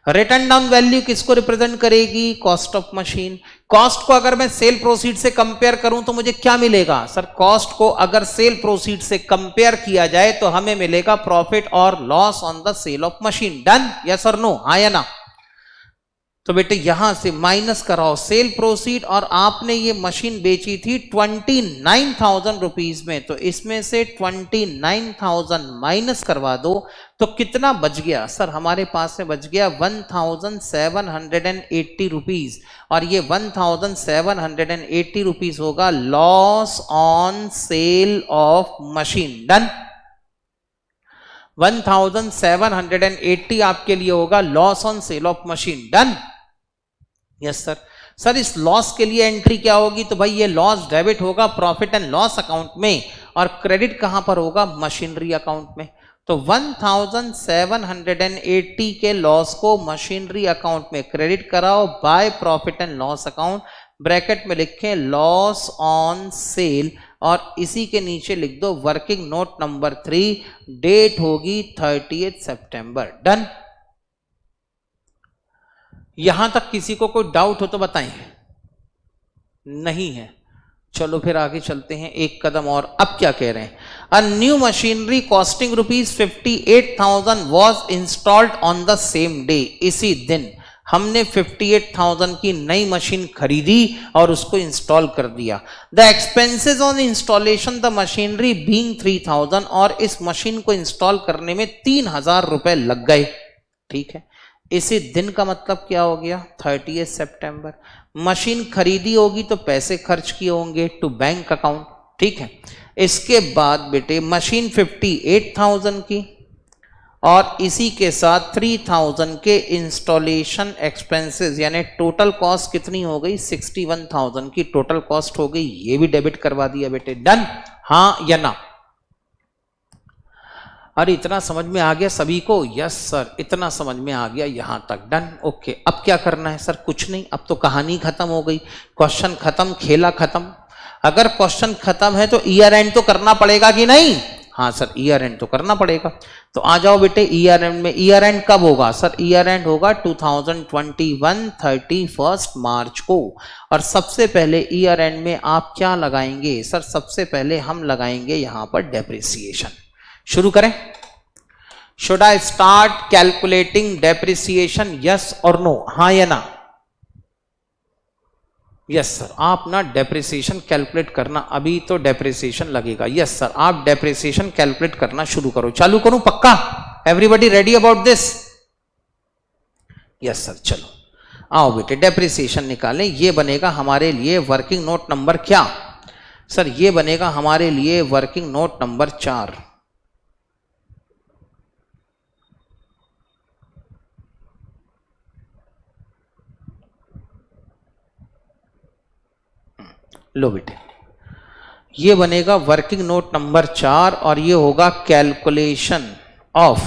रिटर्न डाउन वैल्यू किसको रिप्रेजेंट करेगी? Cost of machine. कॉस्ट को अगर मैं सेल प्रोसीड से कंपेयर करूं तो मुझे क्या मिलेगा? सर कॉस्ट को अगर सेल प्रोसीड से कंपेयर किया जाए तो हमें मिलेगा प्रॉफिट और loss on the sale of machine. Done? Yes और नो? हाँ या ना? तो बेटे यहां से माइनस कराओ सेल प्रोसीड, और आपने ये मशीन बेची थी 29,000 रुपीज में, तो इसमें से 29,000 माइनस करवा दो तो कितना बच गया? सर हमारे पास में बच गया 1,780 रुपीज, और ये 1,780 रुपीज होगा loss on sale of machine. Done? 1,780 आपके लिए होगा loss on sale of machine. Done? Yes sir. Sir इस लॉस के लिए एंट्री क्या होगी? तो भाई ये लॉस डेबिट होगा प्रॉफिट एंड लॉस अकाउंट में, और क्रेडिट कहां पर होगा? मशीनरी अकाउंट में। तो 1,780 के लॉस को मशीनरी अकाउंट में क्रेडिट कराओ by profit and loss account, bracket में लिखें लॉस ऑन सेल। और इसी के नीचे लिख दो वर्किंग नोट नंबर 3, डेट होगी 30 सितंबर। डन। यहां तक किसी को कोई डाउट हो तो बताएं। नहीं है, चलो फिर आगे चलते हैं एक कदम और। अब क्या कह रहे हैं, a new machinery costing ₹58,000 was installed on the same day. इसी दिन हमने 58,000 की नई मशीन खरीदी और उसको इंस्टॉल कर दिया। The expenses on installation the machinery being 3,000, और इस मशीन को इंस्टॉल करने में 3,000 रुपए लग गए। ठीक है, इसी दिन का मतलब क्या हो गया, 30 सितंबर। मशीन खरीदी होगी तो पैसे खर्च किए होंगे टू बैंक अकाउंट। ठीक है, इसके बाद बेटे मशीन 58,000 की और इसी के साथ 3,000 के इंस्टॉलेशन एक्सपेंसेस, यानी टोटल कॉस्ट कितनी हो गई, 61,000 की टोटल कॉस्ट हो गई। ये भी डेबिट करवा दिया बेटे। डन, हाँ या ना। अरे इतना समझ में आ गया सभी को? यस सर, इतना समझ में आ गया यहां तक। Done, okay. अब क्या करना है सर? कुछ नहीं, अब तो कहानी खत्म हो गई, क्वेश्चन खत्म, खेला खत्म। अगर क्वेश्चन खत्म है तो ईयर एंड तो करना पड़ेगा कि नहीं? हाँ सर, ईयर एंड तो करना पड़ेगा। तो आ जाओ बेटे ईयर एंड में। ईयर एंड कब होगा सर? ईयर एंड होगा 2021 31 मार्च को। और सबसे पहले ईयर एंड में आप क्या लगाएंगे सर? सबसे पहले हम लगाएंगे यहां पर डेप्रिसिएशन। शुरू करें? Should I start calculating depreciation, yes और नो? हाँ या ना? यस सर, आप ना डेप्रिसिएशन कैलकुलेट करना, अभी तो डेप्रिसिएशन लगेगा। यस सर, आप डेप्रिसिएशन कैलकुलेट करना शुरू करो। चालू करूं पक्का? Everybody ready about this? Yes sir, चलो आओ बेटे डेप्रिसिएशन निकालें। ये बनेगा हमारे लिए वर्किंग नोट नंबर क्या सर? ये बनेगा हमारे लिए वर्किंग नोट नंबर 4। लो बेटे, ये बनेगा वर्किंग नोट नंबर 4 और ये होगा calculation of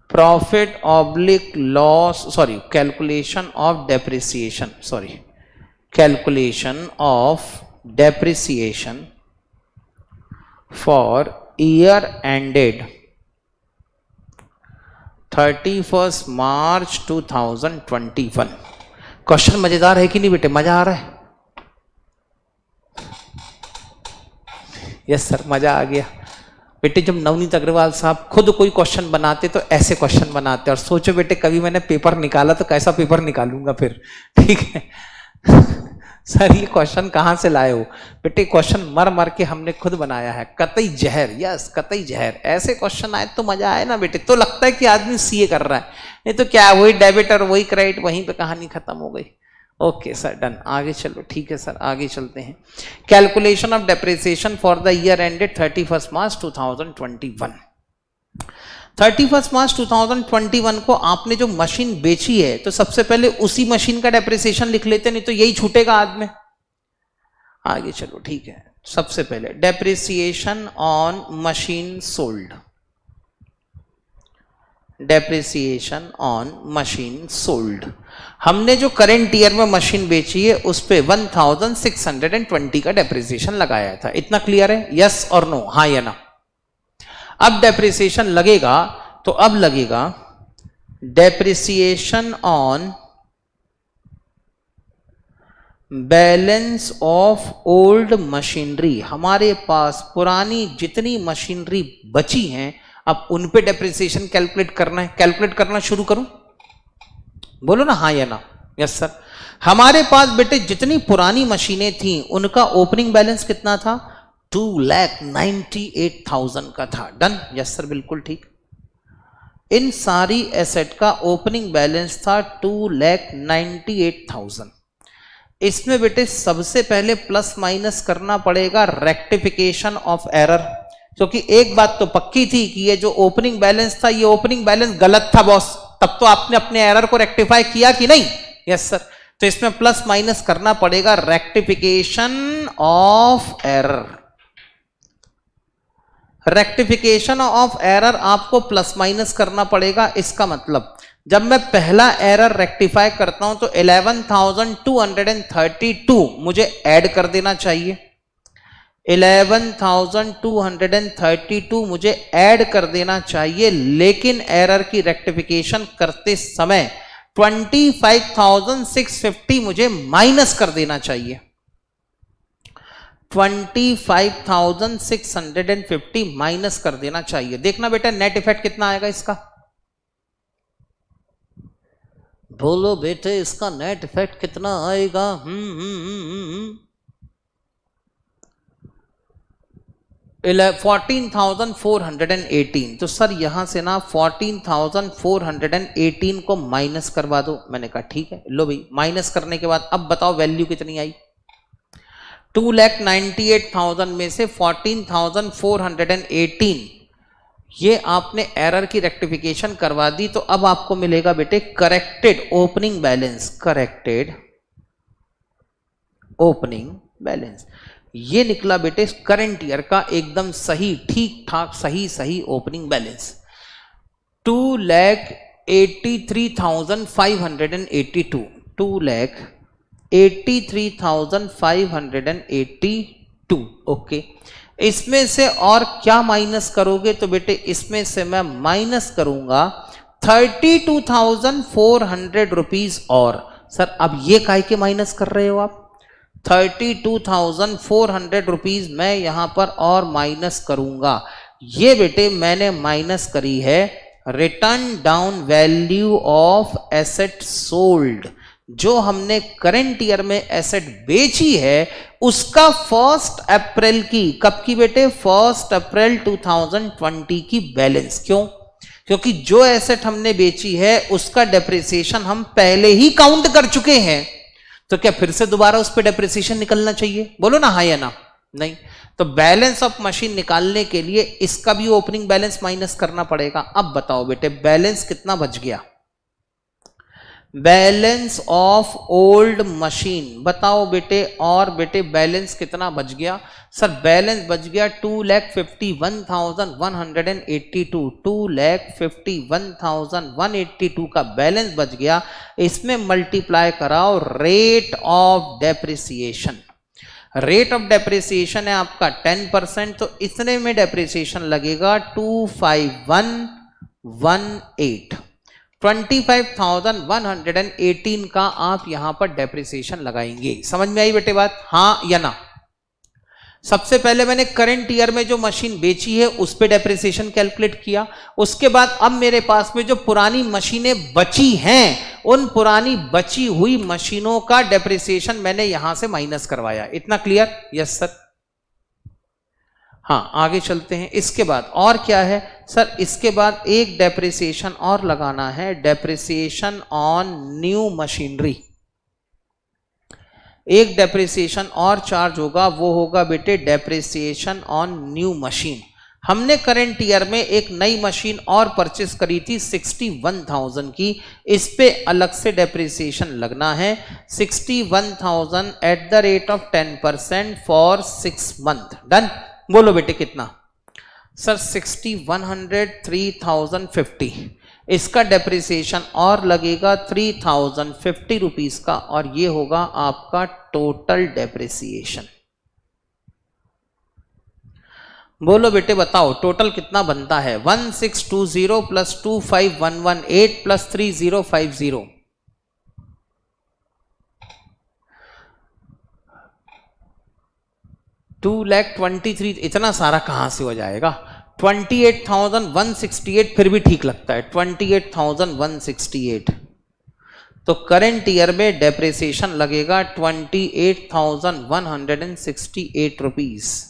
profit oblique loss, sorry calculation of depreciation, sorry calculation of depreciation for year ended 31 March 2021। Question मजेदार है कि नहीं बेटे? मजा आ रहा है? यस सर, मजा आ गया बेटे। जब नवनीत अग्रवाल साहब खुद कोई क्वेश्चन बनाते तो ऐसे क्वेश्चन बनाते, और सोचो बेटे कभी मैंने पेपर निकाला तो कैसा पेपर निकालूंगा फिर। ठीक है सर, ये क्वेश्चन कहां से लाए हो बेटे? क्वेश्चन मर मर के हमने खुद बनाया है, कतई जहर। यस, कतई जहर। ऐसे क्वेश्चन आए तो मजा आए ना बेटे, तो लगता है कि आदमी सीए कर रहा है, नहीं तो क्या वही डेबिट और वही क्रेडिट, वहीं पे कहानी खत्म हो गई। ओके सर, डन, आगे चलो। ठीक है सर, आगे चलते हैं। Calculation of depreciation for the year ended 31 मार्च 2021। 31 मार्च 2021 को आपने जो मशीन बेची है तो सबसे पहले उसी मशीन का डेप्रिसिएशन लिख लेते, नहीं तो यही छूटेगा हाथ में। आगे चलो, ठीक है। सबसे पहले depreciation on machine sold, depreciation on machine sold. हमने जो करंट ईयर में मशीन बेची है उस पे 1620 का डेप्रिसिएशन लगाया था। इतना क्लियर है? यस और नो? हाँ या ना? अब डेप्रिसिएशन लगेगा तो अब लगेगा depreciation on balance of old machinery. हमारे पास पुरानी जितनी मशीनरी बची हैं अब उन पे डेप्रिसिएशन कैलकुलेट करना है। कैलकुलेट करना शुरू करूं? बोलो ना हाँ या ना? Yes sir. हमारे पास बेटे जितनी पुरानी मशीनें थी उनका ओपनिंग बैलेंस कितना था? 2,98,000 का था। डन? यस सर, बिल्कुल ठीक। इन सारी एसेट का ओपनिंग बैलेंस था 2,98,000। इसमें बेटे सबसे पहले प्लस माइनस करना पड़ेगा रेक्टिफिकेशन ऑफ एरर, क्योंकि एक बात तो पक्की थी कि ये जो ओपनिंग बैलेंस था ये ओपनिंग बैलेंस गलत था बॉस। तब तो आपने अपने एरर को रेक्टिफाई किया कि नहीं? Yes sir. तो इसमें प्लस माइनस करना पड़ेगा rectification of error. Rectification of error आपको प्लस माइनस करना पड़ेगा। इसका मतलब जब मैं पहला एरर रेक्टिफाई करता हूं तो 11,232 मुझे ऐड कर देना चाहिए, 11,232 मुझे ऐड कर देना चाहिए, लेकिन एरर की रेक्टिफिकेशन करते समय 25,650 मुझे माइनस कर देना चाहिए, 25,650 माइनस कर देना चाहिए। देखना बेटा नेट इफेक्ट कितना आएगा इसका, बोलो बेटे इसका नेट इफेक्ट कितना आएगा? 14,418। तो सर यहां से ना 14,418 को माइनस करवा दो। मैंने कहा ठीक है, लो भाई माइनस करने के बाद अब बताओ वैल्यू कितनी आई। 2,98,000 में से 14,418 ये आपने एरर की रेक्टिफिकेशन करवा दी, तो अब आपको मिलेगा बेटे corrected opening balance, corrected opening balance. ये निकला बेटे करंट ईयर का एकदम सही, ठीक ठाक सही ओपनिंग बैलेंस 2,83,582, 2,83,582। ओके, इसमें से और क्या माइनस करोगे? तो बेटे इसमें से मैं माइनस करूंगा 32,400 रुपीज। और सर अब ये काय के माइनस कर रहे हो आप? 32,400 रुपीज मैं यहां पर और माइनस करूंगा। ये बेटे मैंने माइनस करी है written down value of asset sold. जो हमने करंट ईयर में एसेट बेची है उसका 1 अप्रैल की, कब की बेटे? 1 अप्रैल 2020 की बैलेंस। क्यों? क्योंकि जो एसेट हमने बेची है उसका डेप्रिसिएशन हम पहले ही काउंट कर चुके हैं, तो क्या फिर से दोबारा उस पर डेप्रिसिएशन निकलना चाहिए? बोलो ना हाँ या ना। नहीं, तो बैलेंस ऑफ मशीन निकालने के लिए इसका भी ओपनिंग बैलेंस माइनस करना पड़ेगा। अब बताओ बेटे बैलेंस कितना बच गया? बैलेंस ऑफ ओल्ड मशीन बताओ बेटे। और बेटे बैलेंस कितना बच गया? सर बैलेंस बच गया 2,51,182, 2,51,182 का बैलेंस बच गया। इसमें मल्टीप्लाई कराओ rate of depreciation. Rate of depreciation है आपका 10%, तो इतने में डेप्रिसिएशन लगेगा 25118, 25,118 का आप यहां पर डेप्रिसिएशन लगाएंगे। समझ में आई बेटे बात? हाँ या ना? सबसे पहले मैंने करंट ईयर में जो मशीन बेची है उस पे डेप्रिसिएशन कैलकुलेट किया। उसके बाद अब मेरे पास में जो पुरानी मशीनें बची हैं उन पुरानी बची हुई मशीनों का डेप्रिसिएशन मैंने यहां से माइनस करवाया। इतना क्लियर? Yes sir. हाँ आगे चलते हैं। इसके बाद और क्या है सर? इसके बाद एक डेप्रिसिएशन और लगाना है, डेप्रिसिएशन ऑन न्यू मशीनरी। एक डेप्रिसिएशन और चार्ज होगा, वो होगा बेटे डेप्रिसिएशन ऑन न्यू मशीन। हमने करंट ईयर में एक नई मशीन और परचेस करी थी 61,000 की, इस पे अलग से डेप्रिसिएशन लगना है 61,000 eight the rate of 10% for 6 month. Done? बोलो बेटे कितना? सर 6100 3,050, इसका डेप्रिसिएशन और लगेगा 3,050 रुपीज का, और ये होगा आपका टोटल डेप्रिसिएशन। बोलो बेटे बताओ टोटल कितना बनता है? 1620 प्लस 25,118 प्लस 3050, 2,23,000। इतना सारा कहां से हो जाएगा? 28,168 फिर भी ठीक लगता है, 28,168। तो करंट ईयर में डेप्रिसिएशन लगेगा 28,168 रुपीज।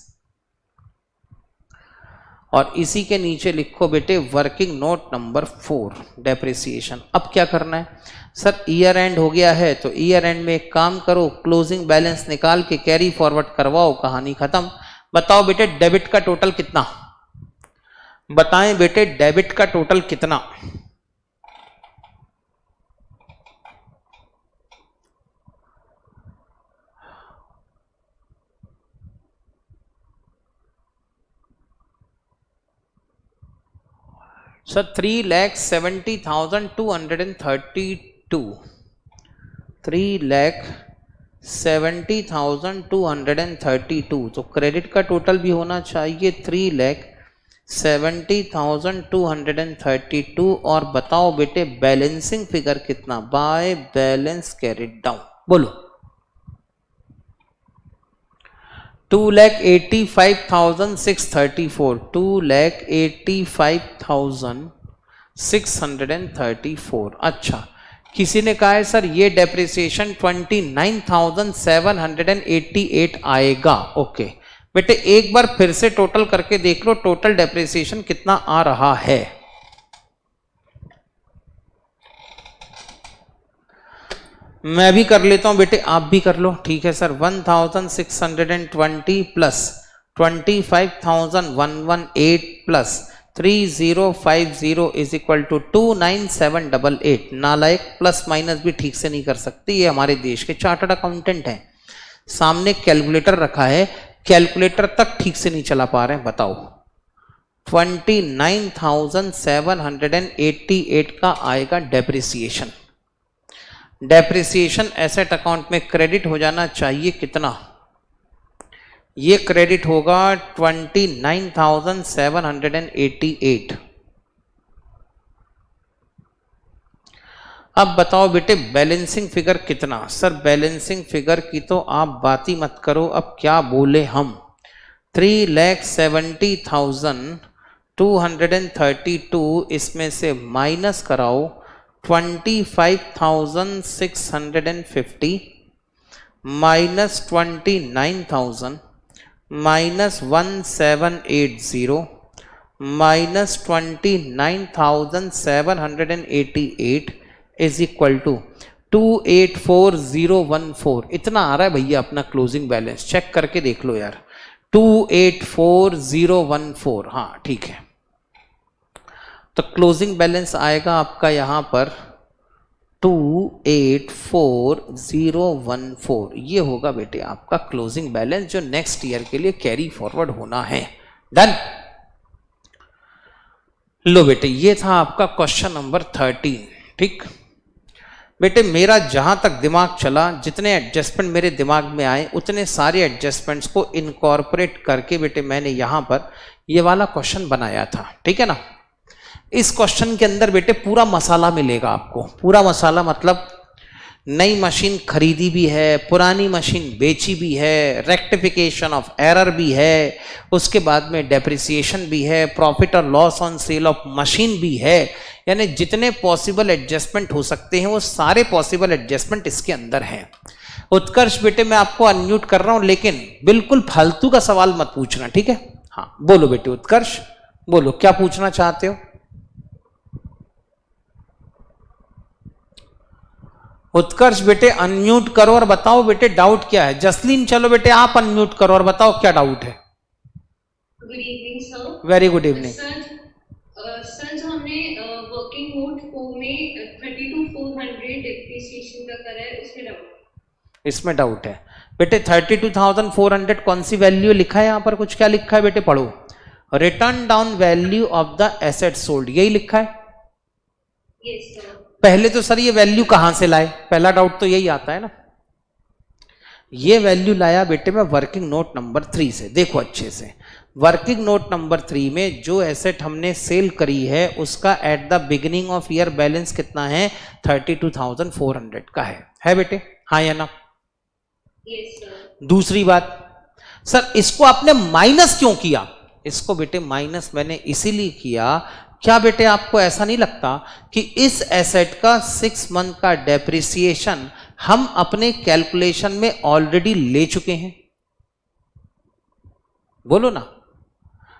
और इसी के नीचे लिखो बेटे वर्किंग नोट नंबर 4 डेप्रिसिएशन। अब क्या करना है सर? ईयर एंड हो गया है, तो ईयर एंड में एक काम करो, क्लोजिंग बैलेंस निकाल के कैरी फॉरवर्ड करवाओ, कहानी खत्म। बताओ बेटे डेबिट का टोटल कितना? बताएं बेटे डेबिट का टोटल कितना? सर 3,70,232 3,70,232 तो क्रेडिट का टोटल भी होना चाहिए 3,70,232 और बताओ बेटे बैलेंसिंग फिगर कितना बाय बैलेंस कैरिड डाउन बोलो 2,85,634 2,85,634 अच्छा किसी ने कहा है सर ये डेप्रिसिएशन 29,788 आएगा ओके बेटे एक बार फिर से टोटल करके देख लो टोटल डेप्रिसिएशन कितना आ रहा है मैं भी कर लेता हूं बेटे आप भी कर लो ठीक है sir 1,620 plus 25,118 plus 3050 is equal to 29788 नालायक प्लस माइनस भी ठीक से नहीं कर सकती ये हमारे देश के चार्टर्ड अकाउंटेंट हैं सामने कैलकुलेटर रखा है कैलकुलेटर तक ठीक से नहीं चला पा रहे हैं बताओ 29,788 का आएगा डेप्रिसिएशन डेप्रिसिएशन एसेट अकाउंट में क्रेडिट हो जाना चाहिए कितना ये क्रेडिट होगा 29,788 अब बताओ बेटे बैलेंसिंग फिगर कितना सर बैलेंसिंग फिगर की तो आप बात ही मत करो अब क्या बोले हम 3,70,232 इसमें से माइनस कराओ 25,650 minus 29,000 minus 1780 minus 29,788 is equal to 284014 इतना आ रहा है भैया अपना क्लोजिंग बैलेंस चेक करके देख लो यार 284014 हाँ ठीक है तो क्लोजिंग बैलेंस आएगा आपका यहां पर 284014 ये होगा बेटे आपका क्लोजिंग बैलेंस जो नेक्स्ट ईयर के लिए कैरी फॉरवर्ड होना है डन लो बेटे ये था आपका क्वेश्चन नंबर 13 ठीक बेटे मेरा जहां तक दिमाग चला जितने एडजस्टमेंट मेरे दिमाग में आए उतने सारे एडजस्टमेंट्स को इनकॉर्पोरेट करके बेटे मैंने यहां पर ये वाला क्वेश्चन बनाया था ठीक है ना इस क्वेश्चन के अंदर बेटे पूरा मसाला मिलेगा आपको पूरा मसाला मतलब नई मशीन खरीदी भी है पुरानी मशीन बेची भी है रेक्टिफिकेशन ऑफ एरर भी है उसके बाद में डेप्रिसिएशन भी है प्रॉफिट और loss on sale of machine भी है यानी जितने पॉसिबल एडजस्टमेंट हो सकते हैं वो सारे पॉसिबल एडजस्टमेंट इसके अंदर हैं उत्कर्ष बेटे मैं आपको अनम्यूट कर रहा हूं लेकिन बिल्कुल फालतू का सवाल मत पूछना ठीक है हाँ बोलो बेटे उत्कर्ष बोलो क्या पूछना चाहते हो उत्कर्ष बेटे अनम्यूट करो और बताओ बेटे डाउट क्या है जसलीन चलो बेटे आप अनम्यूट करो और बताओ क्या डाउट है good evening sir very good evening sir जो हमने वर्किंग नोट 4 में 32,400 डेप्रिसिएशन का करा है उसमें डाउट है बेटे 32,400 कौन सी वैल्यू लिखा है यहां पर कुछ क्या लिखा है बेटे पढ़ो return down value of the asset sold यही लिखा है यस सर पहले तो सर ये वैल्यू कहां से लाए पहला डाउट तो यही आता है ना ये वैल्यू लाया बेटे मैं वर्किंग नोट नंबर 3 से देखो अच्छे से वर्किंग नोट नंबर 3 में जो एसेट हमने सेल करी है उसका at the beginning of year balance कितना है 32,400 का है बेटे हाँ या ना यस सर दूसरी बात सर इसको आपने माइनस क्यों किया इसको बेटे माइनस मैंने इसीलिए किया क्या बेटे आपको ऐसा नहीं लगता कि इस एसेट का 6 मंथ का डेप्रिसिएशन हम अपने कैलकुलेशन में ऑलरेडी ले चुके हैं बोलो ना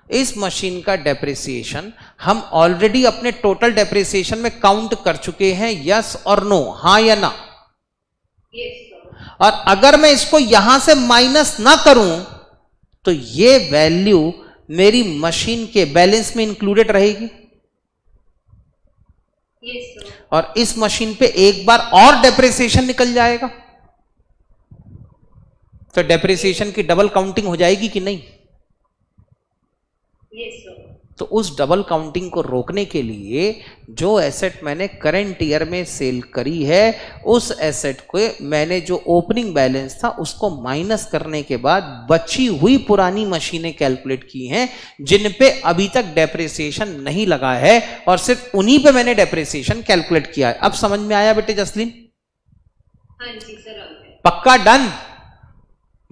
इस मशीन का डेप्रिसिएशन हम ऑलरेडी अपने टोटल डेप्रिसिएशन में काउंट कर चुके हैं यस और नो हाँ या ना यस सर और अगर मैं इसको यहां से माइनस ना करूं तो ये वैल्यू मेरी मशीन के बैलेंस में इंक्लूडेड रहेगी यस सर और इस मशीन पे एक बार और डेप्रिसिएशन निकल जाएगा तो डेप्रिसिएशन की डबल काउंटिंग हो जाएगी कि नहीं यस सर तो उस डबल काउंटिंग को रोकने के लिए जो एसेट मैंने करंट ईयर में सेल करी है उस एसेट को मैंने जो ओपनिंग बैलेंस था उसको माइनस करने के बाद बची हुई पुरानी मशीनें कैलकुलेट की हैं जिन पे अभी तक डेप्रिसिएशन नहीं लगा है और सिर्फ उन्हीं पे मैंने डेप्रिसिएशन कैलकुलेट किया है। अब समझ में आया बेटे जसलीन? हाँ जी सर, आ गया। पक्का डन?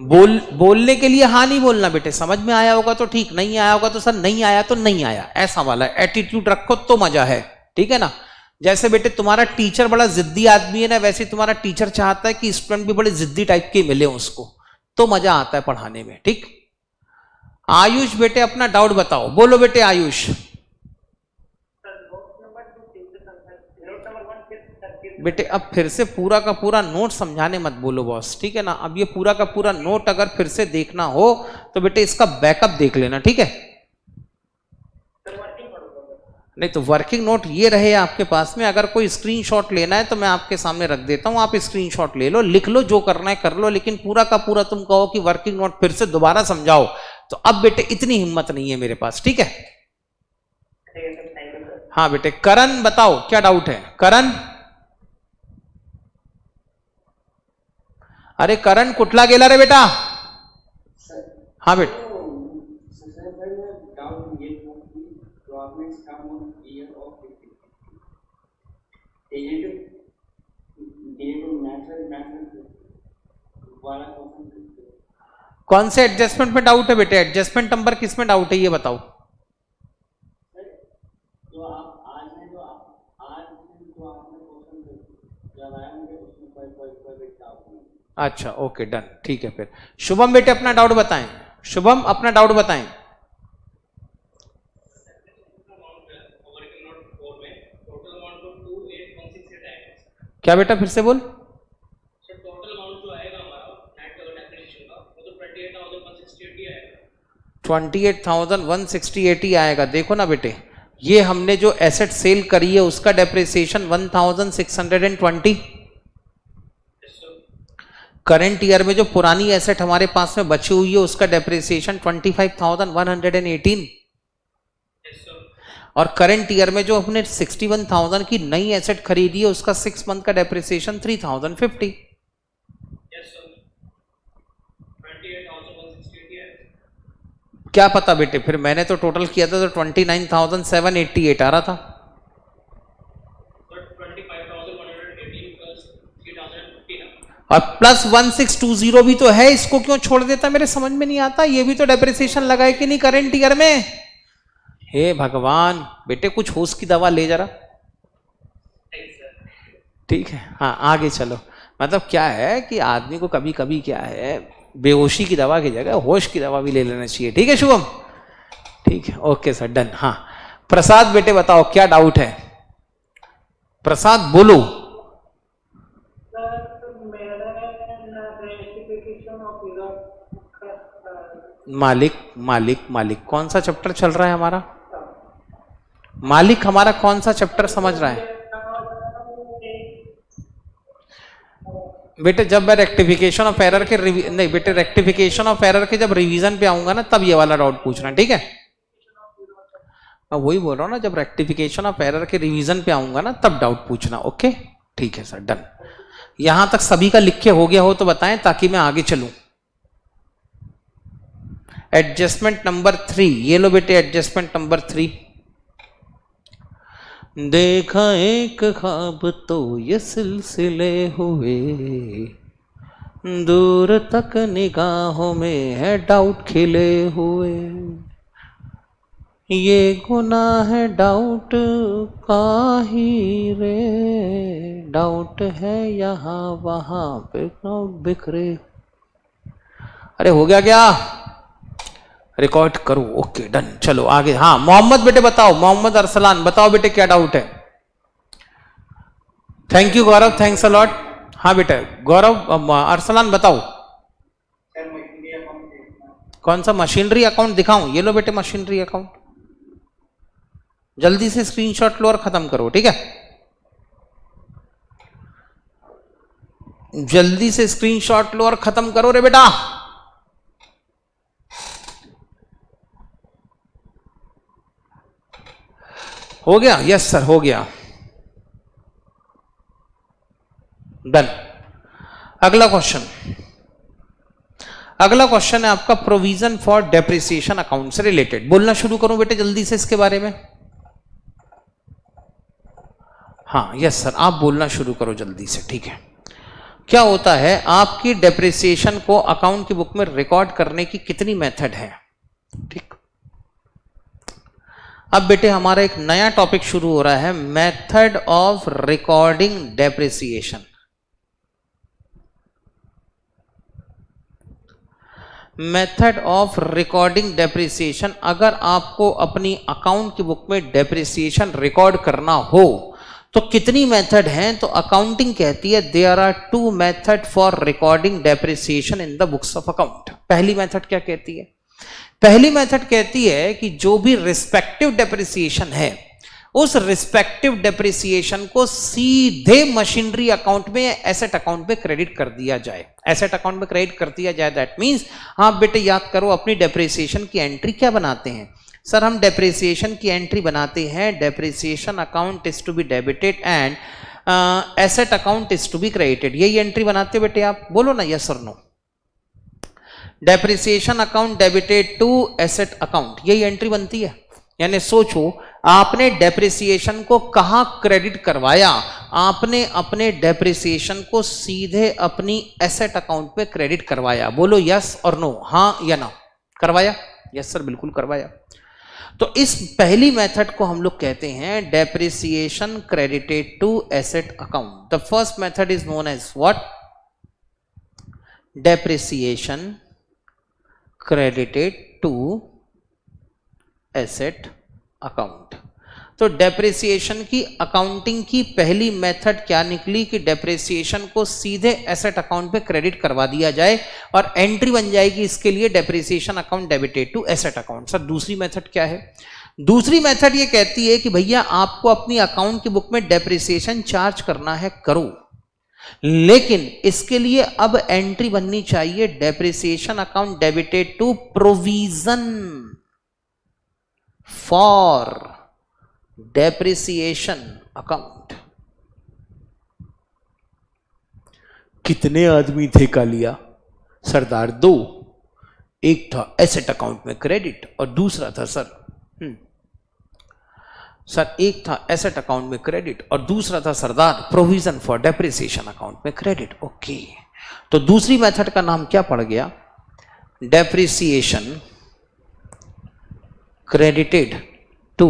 बोलने के लिए हाँ नहीं बोलना बेटे, समझ में आया होगा तो ठीक, नहीं आया होगा तो सर नहीं आया तो नहीं आया, ऐसा वाला एटीट्यूड रखो तो मजा है, ठीक है ना। जैसे बेटे तुम्हारा टीचर बड़ा जिद्दी आदमी है ना, वैसे तुम्हारा टीचर चाहता है कि स्टूडेंट भी बड़े जिद्दी टाइप के मिले उसको, तो मजा आता है पढ़ाने में, ठीक। आयुष बेटे अपना डाउट बताओ, बोलो बेटे आयुष। बेटे अब फिर से पूरा का पूरा नोट समझाने मत बोलो बॉस, ठीक है ना। अब ये पूरा का पूरा नोट अगर फिर से देखना हो तो बेटे इसका बैकअप देख लेना, ठीक है। नहीं तो वर्किंग नोट ये रहे आपके पास में, अगर कोई स्क्रीनशॉट लेना है तो मैं आपके सामने रख देता हूं, आप स्क्रीनशॉट ले लो, लिख लो, जो करना है कर लो, लेकिन पूरा का पूरा तुम कहो कि वर्किंग नोट फिर से दोबारा समझाओ तो अब बेटे इतनी हिम्मत नहीं है मेरे पास, ठीक है। हाँ बेटे करण बताओ क्या डाउट है? करण, अरे करण कुठला गेला रे बेटा? हाँ बेटा कौन से एडजस्टमेंट में डाउट है बेटे? एडजस्टमेंट नंबर किस में डाउट है ये बताओ। अच्छा ओके डन, ठीक है। फिर शुभम बेटे अपना डाउट बताएं, शुभम अपना डाउट बताएं। क्या बेटा फिर से बोल? टोटल अमाउंट जो आएगा हमारा नेट डेप्रिसिएशन का वो तो 28,168 आएगा। 28,168 आएगा। देखो ना बेटे ये हमने जो एसेट सेल करी है उसका डेप्रिसिएशन 1,620। करंट ईयर में जो पुरानी एसेट हमारे पास में बची हुई है उसका डेप्रिसिएशन 25,118। और करंट ईयर में जो हमने 61,000 की नई एसेट खरीदी है उसका 6 मंथ का डेप्रिसिएशन 3,050। क्या पता बेटे, फिर मैंने तो टोटल किया था तो 29,788 आ रहा था। और प्लस 1620 भी तो है, इसको क्यों छोड़ देता मेरे समझ में नहीं आता। ये भी तो डेप्रिसिएशन लगाए कि नहीं करंट ईयर में? हे भगवान बेटे कुछ होश की दवा ले जरा, ठीक है। हाँ आगे चलो। मतलब क्या है कि आदमी को कभी कभी क्या है बेहोशी की दवा की जगह होश की दवा भी ले लेना चाहिए, ठीक है शुभम? ठीक है ओके सर डन। हाँ प्रसाद बेटे बताओ क्या डाउट है? प्रसाद बोलो। मालिक मालिक मालिक कौन सा चैप्टर चल रहा है हमारा? मालिक हमारा कौन सा चैप्टर समझ रहा है बेटे? जब मैं रेक्टिफिकेशन ऑफ एरर के नहीं बेटे, रेक्टिफिकेशन ऑफ एरर के जब रिवीजन पे आऊंगा ना तब ये वाला डाउट पूछना, ठीक है? मैं वही बोल रहा हूँ ना, जब रेक्टिफिकेशन ऑफ एरर के रिवीजन पे आऊंगा ना तब डाउट पूछना, ओके ठीक है सर डन। यहां तक सभी का लिख के हो गया हो तो बताएं ताकि मैं आगे चलूं। एडजस्टमेंट नंबर 3 ये लो बेटे, एडजस्टमेंट नंबर 3। देखा एक ख्वाब तो ये सिलसिले हुए, दूर तक निगाहों में है डाउट खिले हुए, ये गुनाह है डाउट का ही रे, डाउट है यहाँ वहां पे बिखरे। अरे हो गया क्या? रिकॉर्ड करो, ओके डन। चलो आगे। हाँ मोहम्मद बेटे बताओ, मोहम्मद अरसलान बताओ बेटे क्या डाउट है? Thank you Gaurav, thanks a lot. हाँ बेटे गौरव अरसलान बताओ। कौन सा मशीनरी अकाउंट दिखाऊं? ये लो बेटे मशीनरी अकाउंट, जल्दी से स्क्रीनशॉट लो और खत्म करो, ठीक है? जल्दी से स्क्रीनशॉट लो और खत्म करो रे बेटा। हो गया? यस सर, हो गया। डन। अगला क्वेश्चन, अगला क्वेश्चन है आपका प्रोविजन फॉर डेप्रिसिएशन अकाउंट से रिलेटेड। बोलना शुरू करूं बेटे जल्दी से इसके बारे में? हाँ यस सर, आप बोलना शुरू करो जल्दी से, ठीक है। क्या होता है, आपकी डेप्रिसिएशन को अकाउंट की बुक में रिकॉर्ड करने की कितनी मेथड है? ठीक। अब बेटे हमारा एक नया टॉपिक शुरू हो रहा है, method of recording depreciation. Method of recording depreciation, अगर आपको अपनी अकाउंट की बुक में डेप्रिसिएशन रिकॉर्ड करना हो तो कितनी मेथड हैं? तो अकाउंटिंग कहती है there are 2 method for recording depreciation in the books of account. पहली मेथड क्या कहती है? पहली मेथड कहती है कि जो भी रिस्पेक्टिव डेप्रिसिएशन है उस रिस्पेक्टिव डेप्रिसिएशन को सीधे मशीनरी अकाउंट में या एसेट अकाउंट में क्रेडिट कर दिया जाए। एसेट अकाउंट में क्रेडिट कर दिया जाए, दैट मींस आप बेटे याद करो अपनी डेप्रिसिएशन की एंट्री क्या बनाते हैं? सर हम डेप्रिसिएशन की एंट्री बनाते हैं, depreciation account is to be debited and asset account is to be credited. यही एंट्री बनाते हो बेटे आप? बोलो ना यस और no. Depreciation account debited to asset account, यही एंट्री बनती है। यानी सोचो आपने डेप्रिसिएशन को कहां क्रेडिट करवाया? आपने अपने डेप्रिसिएशन को सीधे अपनी एसेट अकाउंट में क्रेडिट करवाया। बोलो यस और नो, हाँ या ना। करवाया? यस सर, बिल्कुल करवाया। तो इस पहली मेथड को हम लोग कहते हैं depreciation credited to asset account. The first method is known as what? Depreciation credited to asset account. तो डेप्रिसिएशन की अकाउंटिंग की पहली मेथड क्या निकली कि डेप्रिसिएशन को सीधे एसेट अकाउंट पे क्रेडिट करवा दिया जाए और एंट्री बन जाएगी इसके लिए depreciation account debited to asset account. Sir दूसरी मेथड क्या है? दूसरी मेथड ये कहती है कि भैया आपको अपनी अकाउंट की बुक में डेप्रिसिएशन चार्ज करना है, करो, लेकिन इसके लिए अब एंट्री बननी चाहिए depreciation account debited to provision for depreciation account. कितने आदमी थे कालिया? सरदार 2, एक था एसेट अकाउंट में क्रेडिट और दूसरा था सर एक था एसेट अकाउंट में क्रेडिट और दूसरा था सरदार प्रोविजन फॉर डेप्रिसिएशन अकाउंट में क्रेडिट। ओके, तो दूसरी मेथड का नाम क्या पड़ गया? Depreciation credited to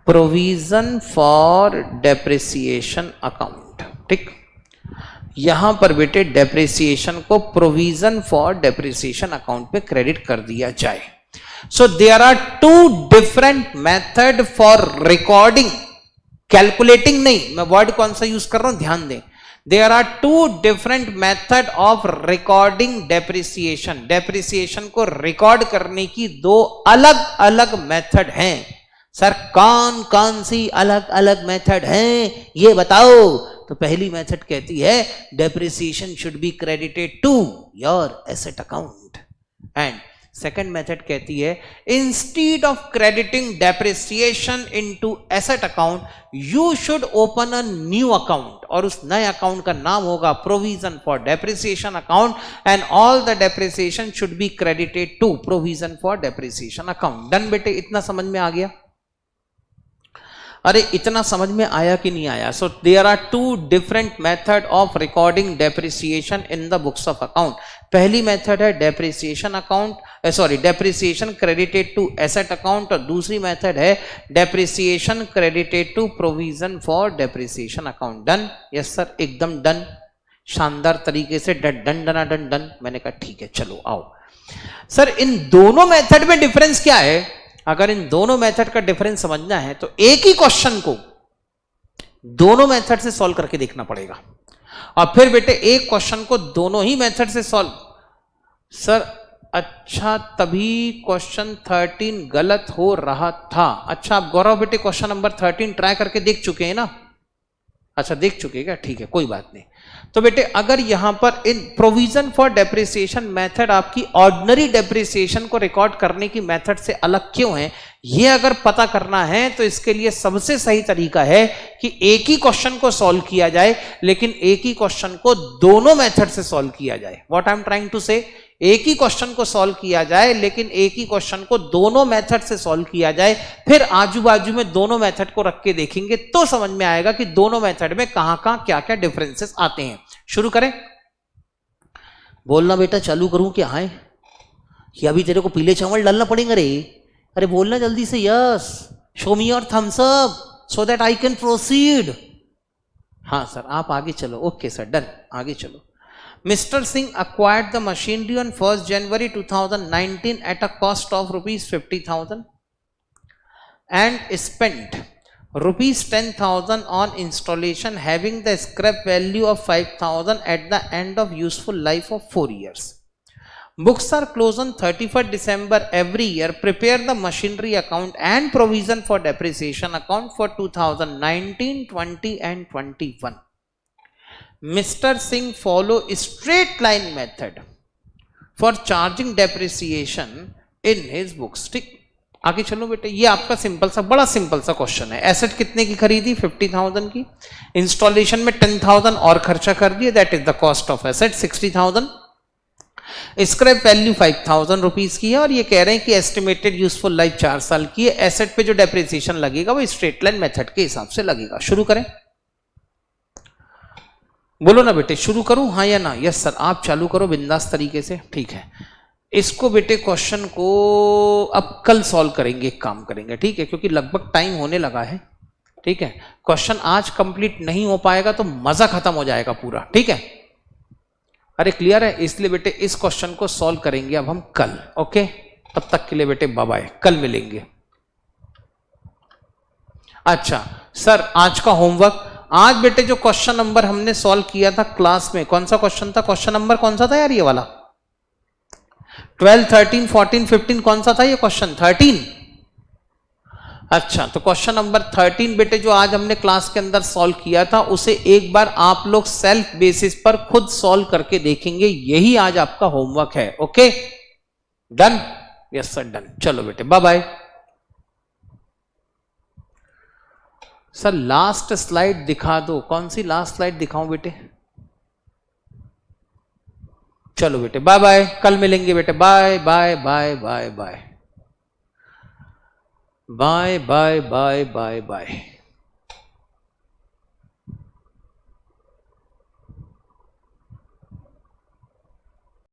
provision for depreciation account. ठीक, यहां पर बेटे डेप्रिसिएशन को प्रोविजन फॉर डेप्रिसिएशन अकाउंट में क्रेडिट कर दिया जाए। So there are 2 different method for recording, calculating नहीं, मैं वर्ड कौन सा यूज कर रहा हूं ध्यान दें। There are 2 different method of recording depreciation. Depreciation को रिकॉर्ड करने की 2 अलग अलग मेथड हैं। सर कौन कौन सी अलग अलग मेथड हैं ये बताओ? तो पहली मेथड कहती है depreciation should be credited to your asset account and second method कहती है instead of crediting depreciation into asset account you should open a new account और उस नए अकाउंट का नाम होगा provision for depreciation account and all the depreciation should be credited to provision for depreciation account. Done बेटे, इतना समझ में आ गया? अरे इतना समझ में आया कि नहीं आया? So there are 2 different method of recording depreciation in the books of account. पहली मेथड है depreciation account depreciation credited to asset account और दूसरी मेथड है depreciation credited to provision for depreciation account. Done? Yes sir, एकदम डन, शानदार तरीके से डन डना डन डन। मैंने कहा ठीक है चलो आओ। सर इन दोनों मेथड में डिफरेंस क्या है? अगर इन दोनों मेथड का डिफरेंस समझना है तो एक ही क्वेश्चन को दोनों मेथड से सॉल्व करके देखना पड़ेगा और फिर बेटे एक क्वेश्चन को दोनों ही मेथड से सॉल्व। सर अच्छा, तभी क्वेश्चन 13 गलत हो रहा था। अच्छा आप गौरव बेटे क्वेश्चन नंबर 13 ट्राई करके देख चुके हैं ना? अच्छा देख चुके हैं क्या? ठीक है कोई बात नहीं। तो बेटे अगर यहां पर इन प्रोविजन फॉर डेप्रिसिएशन मेथड आपकी ऑर्डिनरी डेप्रिसिएशन को रिकॉर्ड करने की मेथड से अलग क्यों है, ये अगर पता करना है तो इसके लिए सबसे सही तरीका है कि एक ही क्वेश्चन को सॉल्व किया जाए, लेकिन एक ही क्वेश्चन को दोनों मेथड से सॉल्व किया जाए। What I am trying to say, एक ही क्वेश्चन को सॉल्व किया जाए लेकिन एक ही क्वेश्चन को दोनों मेथड से सॉल्व किया जाए, फिर आजू बाजू में दोनों मेथड को रख के देखेंगे तो समझ में आएगा कि दोनों मेथड में कहां कहां क्या क्या डिफरेंसेस आते हैं। शुरू करें, बोलना बेटा चालू करूं क्या है, कि अभी तेरे को पीले चावल डालना पड़ेंगे रे, अरे बोलना जल्दी से, yes show me your thumbs up so that I can proceed. हाँ सर आप आगे चलो, ओके सर डन, आगे चलो। Mr. Singh acquired the machinery on 1st January 2019 at a cost of rupees 50,000 and spent rupees 10,000 on installation, having the scrap value of 5,000 at the end of useful life of 4 years. Books are closed on 31st December every year. Prepare the machinery account and provision for depreciation account for 2019, 20 and 21. Mr. Singh follow straight line method for charging depreciation in his books। ठीक, आगे चलो बेटे, ये आपका सिंपल सा, बड़ा सिंपल सा क्वेश्चन है। एसेट कितने की खरीदी, 50,000 की, इंस्टॉलेशन में 10,000 और खर्चा कर दिए, that is the cost of asset 60,000, scrap value 5,000 rupees की है, और ये कह रहे हैं कि एस्टिमेटेड यूजफुल लाइफ 4 साल की है। एसेट पे जो डेप्रिसिएशन लगेगा वो स्ट्रेट लाइन मेथड के हिसाब से लगेगा। शुरू करें, बोलो ना बेटे, शुरू करूं हाँ या ना? यस सर आप चालू करो बिंदास तरीके से, ठीक है। इसको बेटे क्वेश्चन को अब कल सॉल्व करेंगे, एक काम करेंगे, ठीक है, क्योंकि लगभग टाइम होने लगा है, ठीक है। क्वेश्चन आज कंप्लीट नहीं हो पाएगा तो मजा खत्म हो जाएगा पूरा, ठीक है। अरे क्लियर है, इसलिए बेटे इस क्वेश्चन को सॉल्व करेंगे अब हम कल, ओके। तब तक के लिए बेटे बाय बाय, कल मिलेंगे। अच्छा सर आज का होमवर्क, आज बेटे जो क्वेश्चन नंबर हमने सॉल्व किया था क्लास में, कौन सा क्वेश्चन था, क्वेश्चन नंबर कौन सा था यार, ये वाला 12, 13, 14, 15 कौन सा था ये क्वेश्चन, 13। अच्छा तो क्वेश्चन नंबर 13 बेटे जो आज हमने क्लास के अंदर सॉल्व किया था, उसे एक बार आप लोग सेल्फ बेसिस पर खुद सॉल्व करके देखेंगे, यही आज आपका होमवर्क है, okay done? Yes sir done. चलो बेटे bye bye. Sir last slide दिखा दो, कौन सी लास्ट स्लाइड दिखाऊं बेटे? चलो बेटे बाय बाय, कल मिलेंगे बेटे, bye bye bye bye bye bye bye bye bye bye bye.